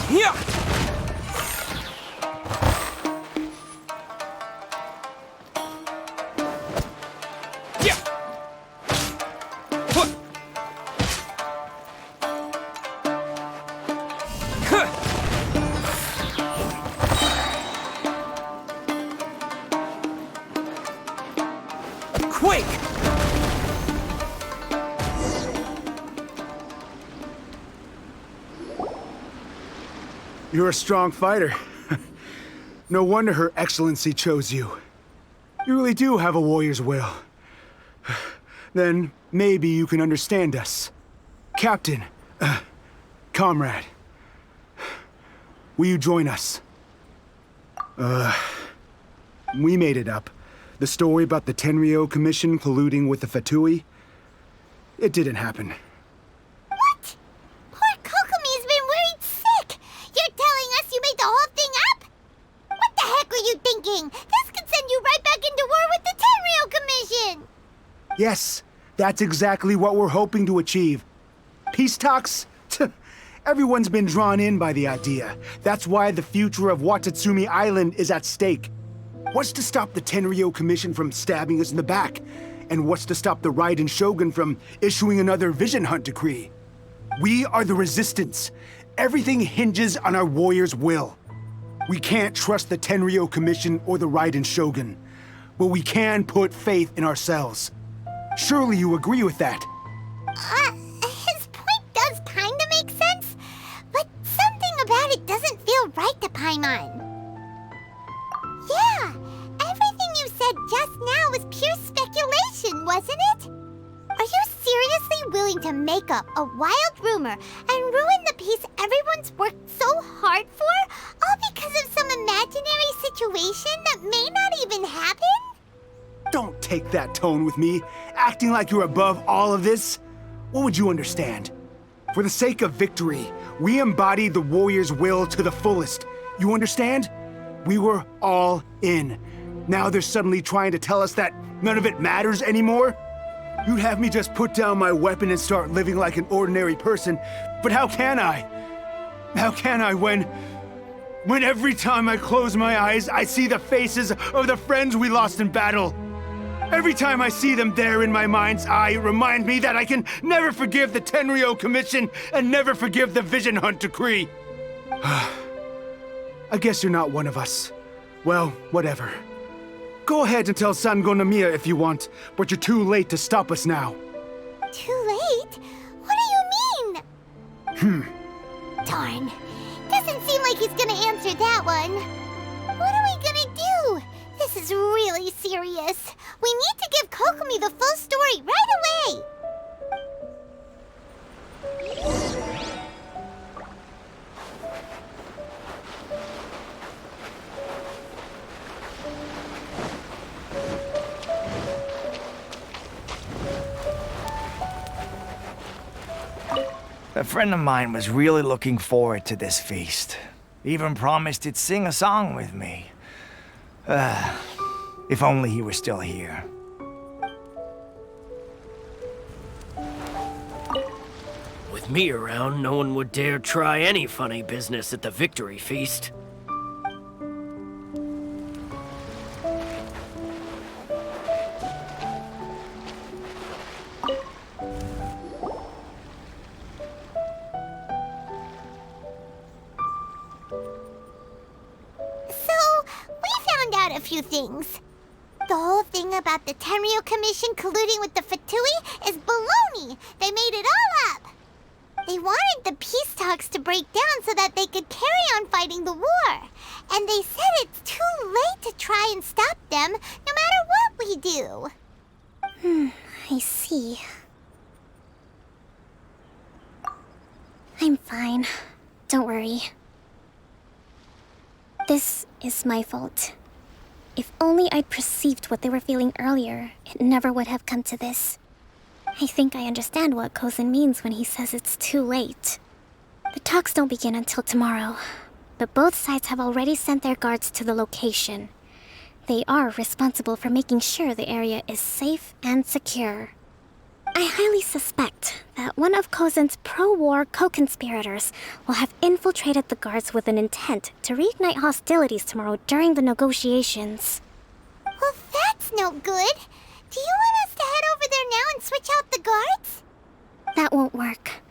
Yeah! Quake! You're a strong fighter. No wonder Her Excellency chose you. You really do have a warrior's will. Then maybe you can understand us. Captain, comrade, will you join us? We made it up. The story about the Tenryo Commission colluding with the Fatui, it didn't happen. What? Poor Kokomi's been worried sick. You're telling us you made the whole thing up? What the heck were you thinking? This could send you right back into war with the Tenryo Commission. Yes, that's exactly what we're hoping to achieve. Peace talks? Everyone's been drawn in by the idea. That's why the future of Watatsumi Island is at stake. What's to stop the Tenryo Commission from stabbing us in the back? And what's to stop the Raiden Shogun from issuing another Vision Hunt decree? We are the Resistance. Everything hinges on our warriors' will. We can't trust the Tenryo Commission or the Raiden Shogun, but we can put faith in ourselves. Surely you agree with that? His point does kinda make sense, but something about it doesn't feel right to Paimon. Yeah, everything you said just now was pure speculation, wasn't it? Are you seriously willing to make up a wild rumor and ruin the peace everyone's worked so hard for, all because of some imaginary situation that may not even happen? Don't take that tone with me, acting like you're above all of this. What would you understand? For the sake of victory, we embodied the warrior's will to the fullest. You understand? We were all in. Now they're suddenly trying to tell us that none of it matters anymore? You'd have me just put down my weapon and start living like an ordinary person, but how can I? How can I when every time I close my eyes, I see the faces of the friends we lost in battle? Every time I see them there in my mind's eye, it reminds me that I can never forgive the Tenryo Commission and never forgive the Vision Hunt decree. I guess you're not one of us. Well, whatever. Go ahead and tell Sango Nomiya if you want, but you're too late to stop us now. Too late? What do you mean? Darn. Doesn't seem like he's gonna answer that one. What are we gonna do? This is really serious. We need to give Kokomi the full story right away. A friend of mine was really looking forward to this feast. Even promised he'd sing a song with me. If only he were still here. With me around, no one would dare try any funny business at the victory feast. A few things. The whole thing about the Tenryo Commission colluding with the Fatui is baloney. They made it all up. They wanted the peace talks to break down so that they could carry on fighting the war. And they said it's too late to try and stop them, no matter what we do. I see. I'm fine. Don't worry. This is my fault. If only I'd perceived what they were feeling earlier, it never would have come to this. I think I understand what Kozan means when he says it's too late. The talks don't begin until tomorrow, but both sides have already sent their guards to the location. They are responsible for making sure the area is safe and secure. I highly suspect that one of Kozan's pro-war co-conspirators will have infiltrated the guards with an intent to reignite hostilities tomorrow during the negotiations. Well, that's no good. Do you want us to head over there now and switch out the guards? That won't work.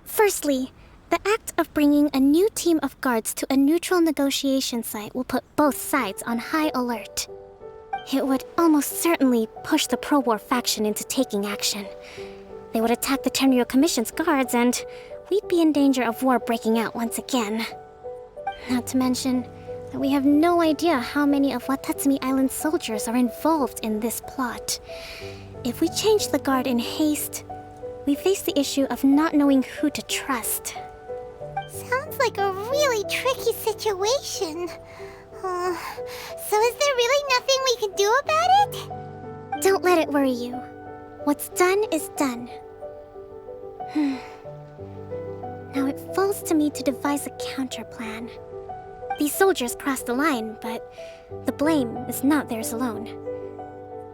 Firstly, the act of bringing a new team of guards to a neutral negotiation site will put both sides on high alert. It would almost certainly push the pro-war faction into taking action. They would attack the Tenryo Commission's guards, and we'd be in danger of war breaking out once again. Not to mention that we have no idea how many of Watatsumi Island's soldiers are involved in this plot. If we change the guard in haste, we face the issue of not knowing who to trust. Sounds like a really tricky situation. So is there really nothing we can do about it? Don't let it worry you. What's done is done. Now it falls to me to devise a counter-plan. These soldiers crossed the line, but the blame is not theirs alone.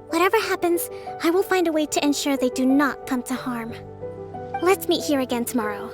Whatever happens, I will find a way to ensure they do not come to harm. Let's meet here again tomorrow.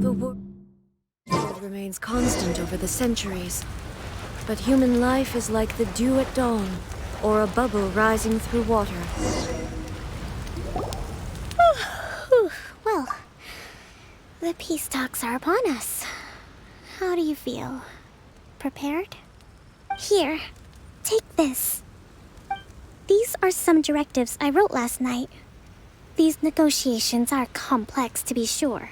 The world remains constant over the centuries, but human life is like the dew at dawn, or a bubble rising through water. Well, the peace talks are upon us. How do you feel? Prepared? Here, take this. These are some directives I wrote last night. These negotiations are complex, to be sure,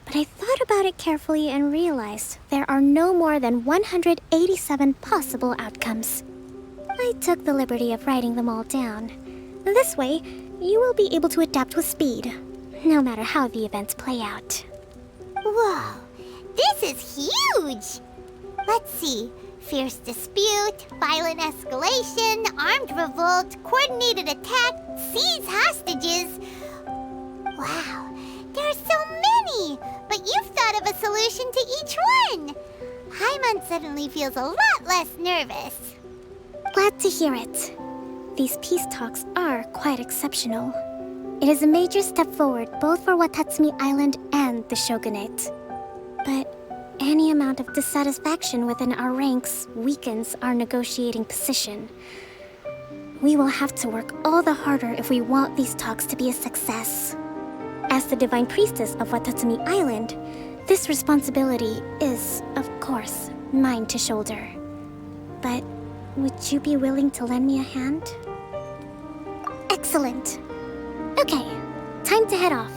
but I thought about it carefully and realized there are no more than 187 possible outcomes. I took the liberty of writing them all down. This way, you will be able to adapt with speed, no matter how the events play out. Whoa, this is huge! Let's see. Fierce dispute, violent escalation, armed revolt, coordinated attack, seize hostages. Wow, there are so many! But you've thought of a solution to each one! Paimon suddenly feels a lot less nervous. Glad to hear it. These peace talks are quite exceptional. It is a major step forward both for Watatsumi Island and the Shogunate. But any amount of dissatisfaction within our ranks weakens our negotiating position. We will have to work all the harder if we want these talks to be a success. As the Divine Priestess of Watatsumi Island, this responsibility is, of course, mine to shoulder. But would you be willing to lend me a hand? Excellent. Okay, time to head off.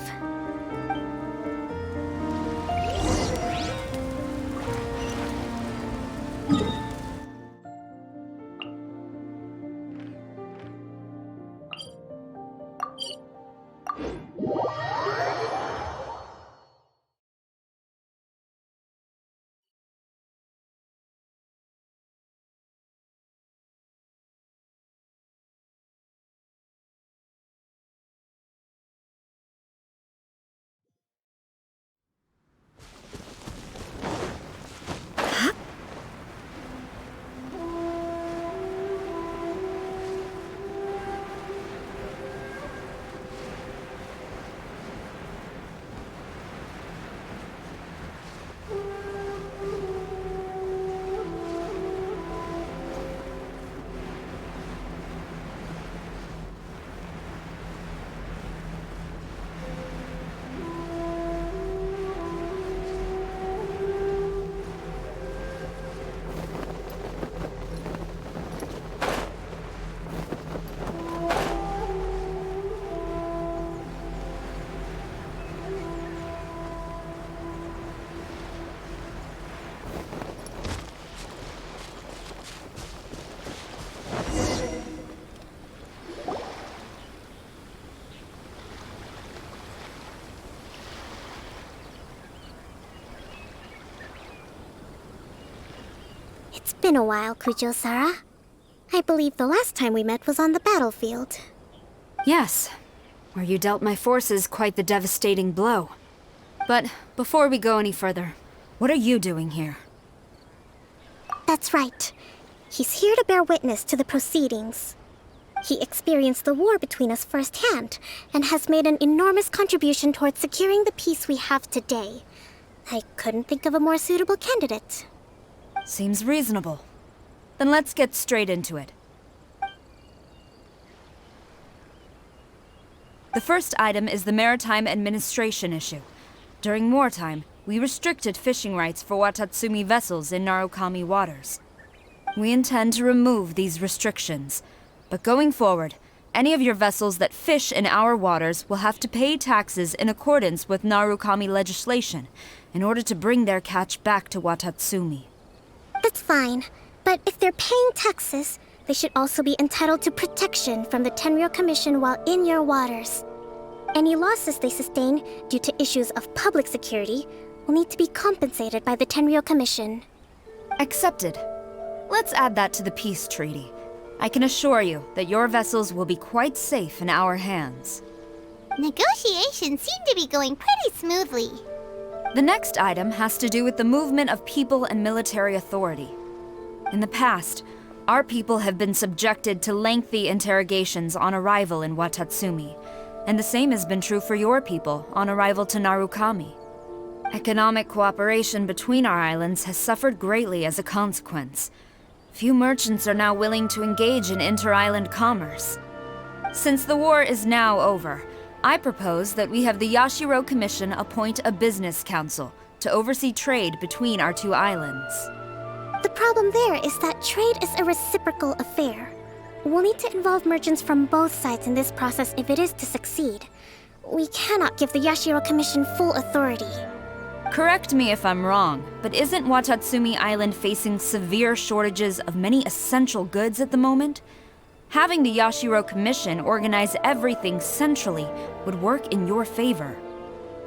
It's been a while, Kujo-Sara. I believe the last time we met was on the battlefield. Yes, where you dealt my forces quite the devastating blow. But before we go any further, what are you doing here? That's right. He's here to bear witness to the proceedings. He experienced the war between us firsthand, and has made an enormous contribution towards securing the peace we have today. I couldn't think of a more suitable candidate. Seems reasonable. Then let's get straight into it. The first item is the Maritime Administration issue. During wartime, we restricted fishing rights for Watatsumi vessels in Narukami waters. We intend to remove these restrictions, but going forward, any of your vessels that fish in our waters will have to pay taxes in accordance with Narukami legislation in order to bring their catch back to Watatsumi. That's fine, but if they're paying taxes, they should also be entitled to protection from the Tenryou Commission while in your waters. Any losses they sustain due to issues of public security will need to be compensated by the Tenryou Commission. Accepted. Let's add that to the peace treaty. I can assure you that your vessels will be quite safe in our hands. Negotiations seem to be going pretty smoothly. The next item has to do with the movement of people and military authority. In the past, our people have been subjected to lengthy interrogations on arrival in Watatsumi, and the same has been true for your people on arrival to Narukami. Economic cooperation between our islands has suffered greatly as a consequence. Few merchants are now willing to engage in inter-island commerce. Since the war is now over, I propose that we have the Yashiro Commission appoint a business council to oversee trade between our two islands. The problem there is that trade is a reciprocal affair. We'll need to involve merchants from both sides in this process if it is to succeed. We cannot give the Yashiro Commission full authority. Correct me if I'm wrong, but isn't Watatsumi Island facing severe shortages of many essential goods at the moment? Having the Yashiro Commission organize everything centrally would work in your favor.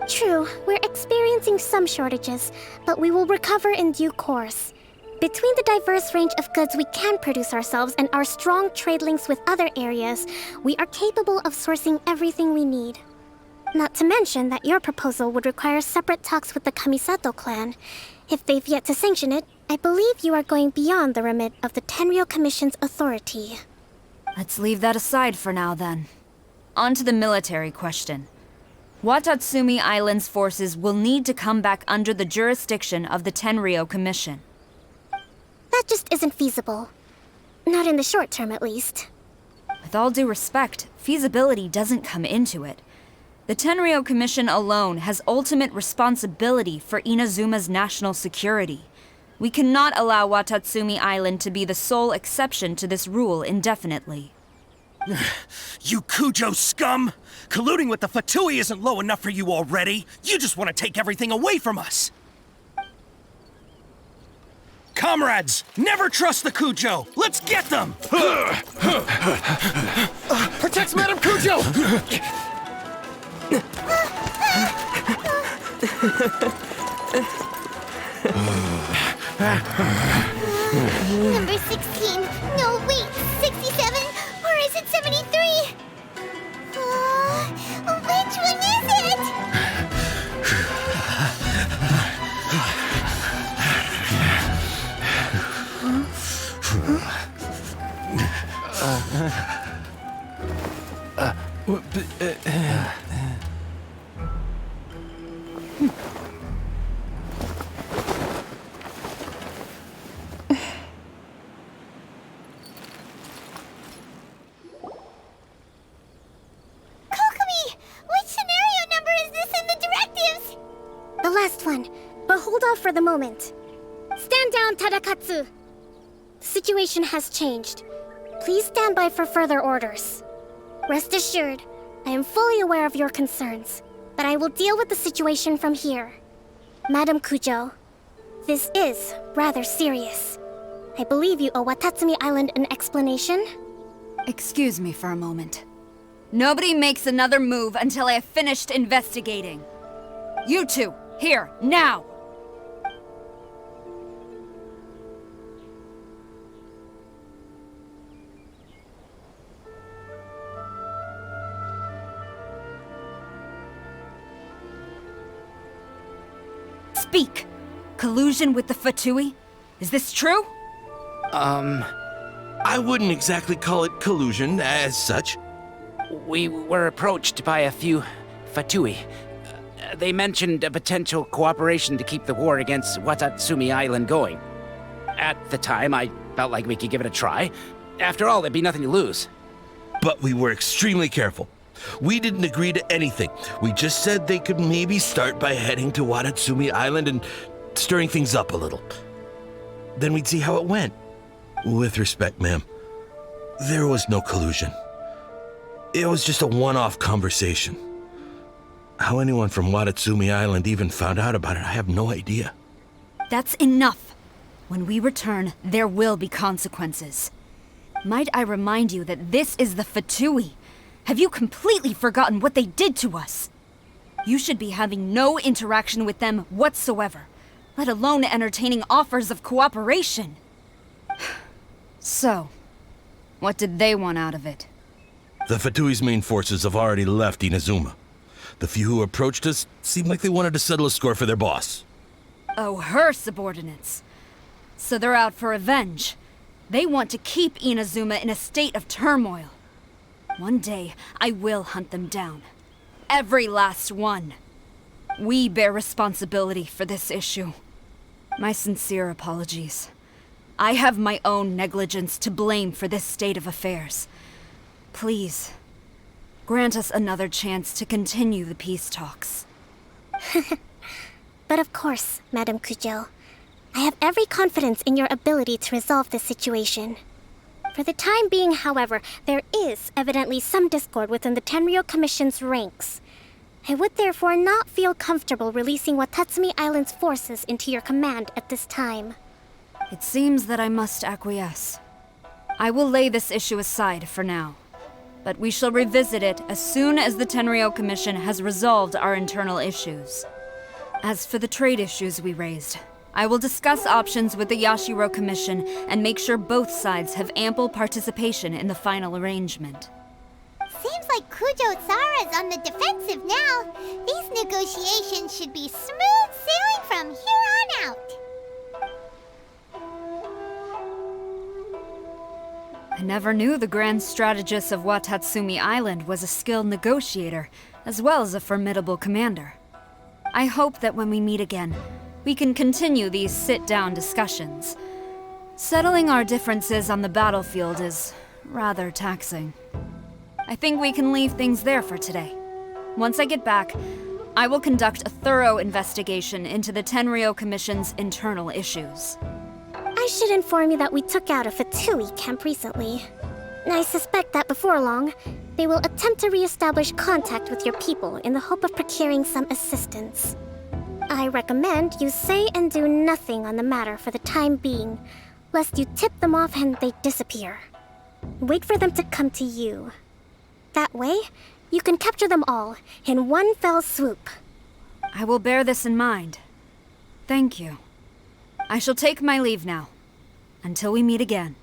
True, we're experiencing some shortages, but we will recover in due course. Between the diverse range of goods we can produce ourselves and our strong trade links with other areas, we are capable of sourcing everything we need. Not to mention that your proposal would require separate talks with the Kamisato clan. If they've yet to sanction it, I believe you are going beyond the remit of the Tenryou Commission's authority. Let's leave that aside for now, then. On to the military question. Watatsumi Island's forces will need to come back under the jurisdiction of the Tenryou Commission. That just isn't feasible. Not in the short term, at least. With all due respect, feasibility doesn't come into it. The Tenryou Commission alone has ultimate responsibility for Inazuma's national security. We cannot allow Watatsumi Island to be the sole exception to this rule indefinitely. You Kujo scum! Colluding with the Fatui isn't low enough for you already! You just want to take everything away from us! Comrades, never trust the Kujo! Let's get them! Protect Madame Kujo! Number 16. No, wait, 67? Or is it 73? Which one is it? Kokomi! Which scenario number is this in the directives? The last one, but hold off for the moment. Stand down, Tadakatsu! The situation has changed. Please stand by for further orders. Rest assured, I am fully aware of your concerns, but I will deal with the situation from here. Madam Kujo, this is rather serious. I believe you owe Watatsumi Island an explanation. Excuse me for a moment. Nobody makes another move until I have finished investigating. You two, here, now! Speak! Collusion with the Fatui? Is this true? I wouldn't exactly call it collusion as such. We were approached by a few Fatui. They mentioned a potential cooperation to keep the war against Watatsumi Island going. At the time, I felt like we could give it a try. After all, there'd be nothing to lose. But we were extremely careful. We didn't agree to anything. We just said they could maybe start by heading to Watatsumi Island and stirring things up a little. Then we'd see how it went. With respect, ma'am, there was no collusion. It was just a one-off conversation. How anyone from Watatsumi Island even found out about it, I have no idea. That's enough. When we return, there will be consequences. Might I remind you that this is the Fatui? Have you completely forgotten what they did to us? You should be having no interaction with them whatsoever, let alone entertaining offers of cooperation. So, what did they want out of it? The Fatui's main forces have already left Inazuma. The few who approached us seemed like they wanted to settle a score for their boss. Oh, her subordinates. So they're out for revenge. They want to keep Inazuma in a state of turmoil. One day, I will hunt them down. Every last one. We bear responsibility for this issue. My sincere apologies. I have my own negligence to blame for this state of affairs. Please, grant us another chance to continue the peace talks. But of course, Madam Kujo. I have every confidence in your ability to resolve this situation. For the time being, however, there is evidently some discord within the Tenryou Commission's ranks. I would therefore not feel comfortable releasing Watatsumi Island's forces into your command at this time. It seems that I must acquiesce. I will lay this issue aside for now, but we shall revisit it as soon as the Tenryou Commission has resolved our internal issues. As for the trade issues we raised, I will discuss options with the Yashiro Commission and make sure both sides have ample participation in the final arrangement. Seems like Kujo-Sara's on the defensive now. These negotiations should be smooth sailing from here on out. I never knew the Grand Strategist of Watatsumi Island was a skilled negotiator, as well as a formidable commander. I hope that when we meet again, we can continue these sit-down discussions. Settling our differences on the battlefield is rather taxing. I think we can leave things there for today. Once I get back, I will conduct a thorough investigation into the Tenryou Commission's internal issues. I should inform you that we took out a Fatui camp recently. I suspect that before long, they will attempt to re-establish contact with your people in the hope of procuring some assistance. I recommend you say and do nothing on the matter for the time being, lest you tip them off and they disappear. Wait for them to come to you. That way, you can capture them all in one fell swoop. I will bear this in mind. Thank you. I shall take my leave now. Until we meet again.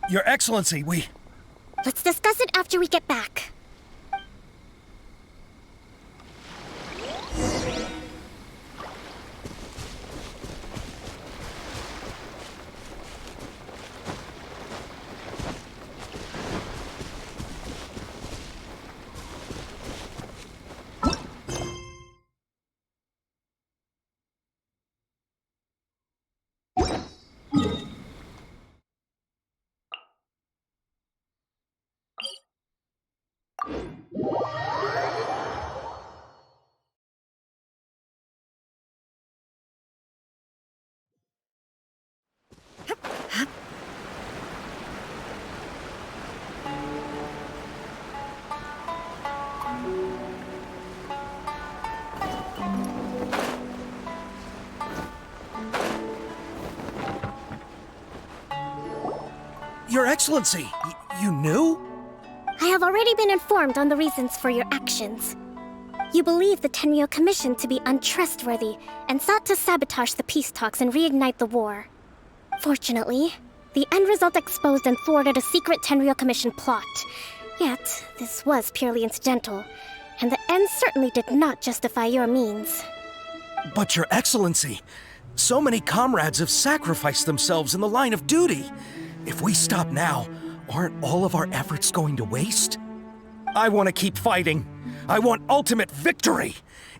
Your Excellency, Let's discuss it after we get back. Your Excellency, you knew? I have already been informed on the reasons for your actions. You believe the Tenryou Commission to be untrustworthy and sought to sabotage the peace talks and reignite the war. Fortunately, the end result exposed and thwarted a secret Tenryou Commission plot. Yet, this was purely incidental, and the end certainly did not justify your means. But Your Excellency, so many comrades have sacrificed themselves in the line of duty. If we stop now, aren't all of our efforts going to waste? I want to keep fighting. I want ultimate victory,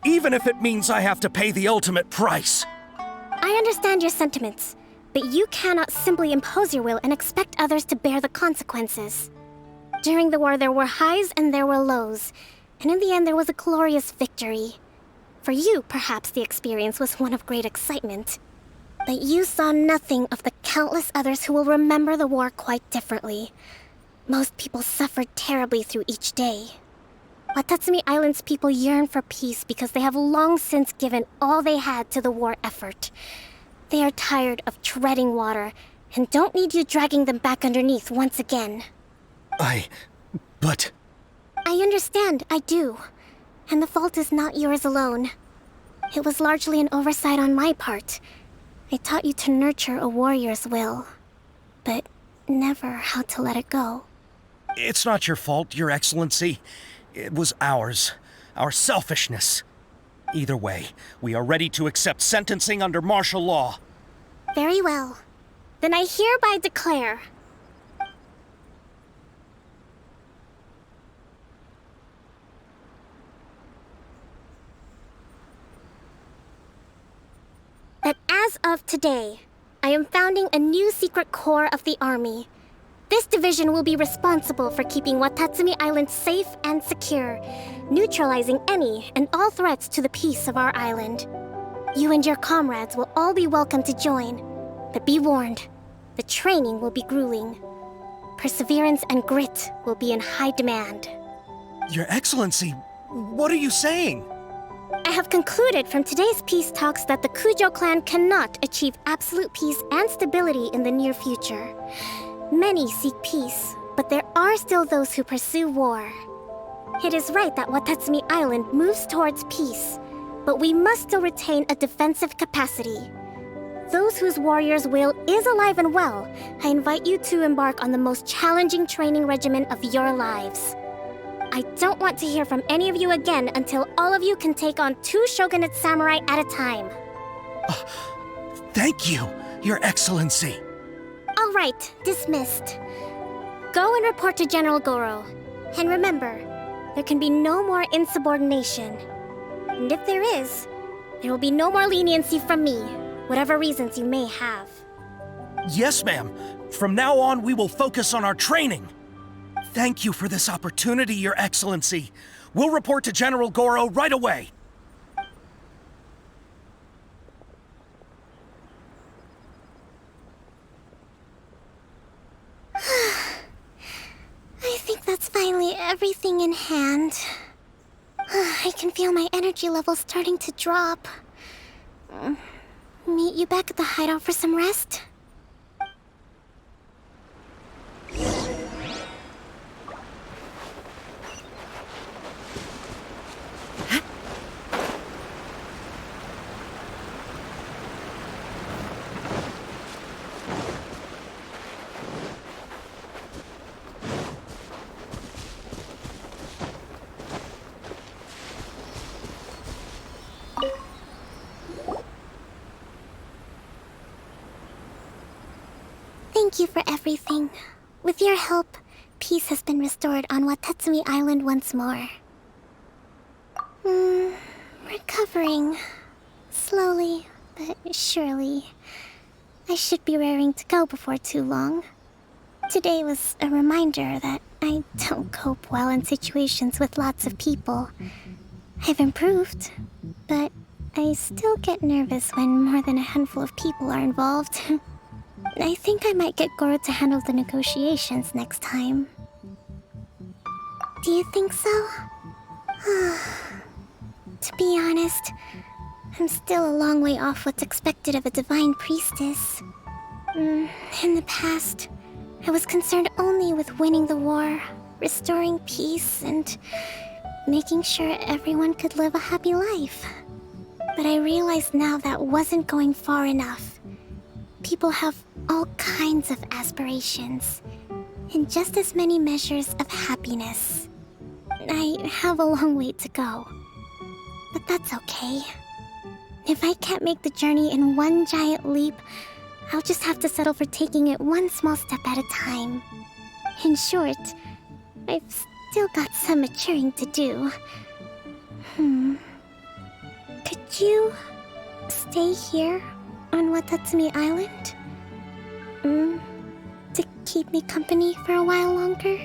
even if it means I have to pay the ultimate price. I understand your sentiments, but you cannot simply impose your will and expect others to bear the consequences. During the war, there were highs and there were lows, and in the end, there was a glorious victory. For you, perhaps the experience was one of great excitement. But you saw nothing of the countless others who will remember the war quite differently. Most people suffered terribly through each day. Watatsumi Island's people yearn for peace because they have long since given all they had to the war effort. They are tired of treading water and don't need you dragging them back underneath once again. But... I understand, I do. And the fault is not yours alone. It was largely an oversight on my part. I taught you to nurture a warrior's will, but never how to let it go. It's not your fault, Your Excellency. It was ours. Our selfishness. Either way, we are ready to accept sentencing under martial law. Very well. Then I hereby declare... that as of today, I am founding a new secret corps of the army. This division will be responsible for keeping Watatsumi Island safe and secure, neutralizing any and all threats to the peace of our island. You and your comrades will all be welcome to join, but be warned, the training will be grueling. Perseverance and grit will be in high demand. Your Excellency, what are you saying? I have concluded from today's peace talks that the Kujo clan cannot achieve absolute peace and stability in the near future. Many seek peace, but there are still those who pursue war. It is right that Watatsumi Island moves towards peace, but we must still retain a defensive capacity. Those whose warrior's will is alive and well, I invite you to embark on the most challenging training regimen of your lives. I don't want to hear from any of you again until all of you can take on 2 shogunate samurai at a time. Thank you, Your Excellency. All right, dismissed. Go and report to General Goro. And remember, there can be no more insubordination. And if there is, there will be no more leniency from me, whatever reasons you may have. Yes, ma'am. From now on, we will focus on our training. Thank you for this opportunity, Your Excellency. We'll report to General Goro right away. I think that's finally everything in hand. I can feel my energy levels starting to drop. Meet you back at the hideout for some rest? Thank you for everything. With your help, peace has been restored on Watatsumi Island once more. Recovering. Slowly, but surely. I should be raring to go before too long. Today was a reminder that I don't cope well in situations with lots of people. I've improved, but I still get nervous when more than a handful of people are involved. I think I might get Goro to handle the negotiations next time. Do you think so? To be honest, I'm still a long way off what's expected of a divine priestess. In the past, I was concerned only with winning the war, restoring peace, and making sure everyone could live a happy life. But I realize now that wasn't going far enough. People have all kinds of aspirations, and just as many measures of happiness. I have a long way to go, but that's okay. If I can't make the journey in one giant leap, I'll just have to settle for taking it one small step at a time. In short, I've still got some maturing to do. Could you stay here on Watatsumi Island? To keep me company for a while longer?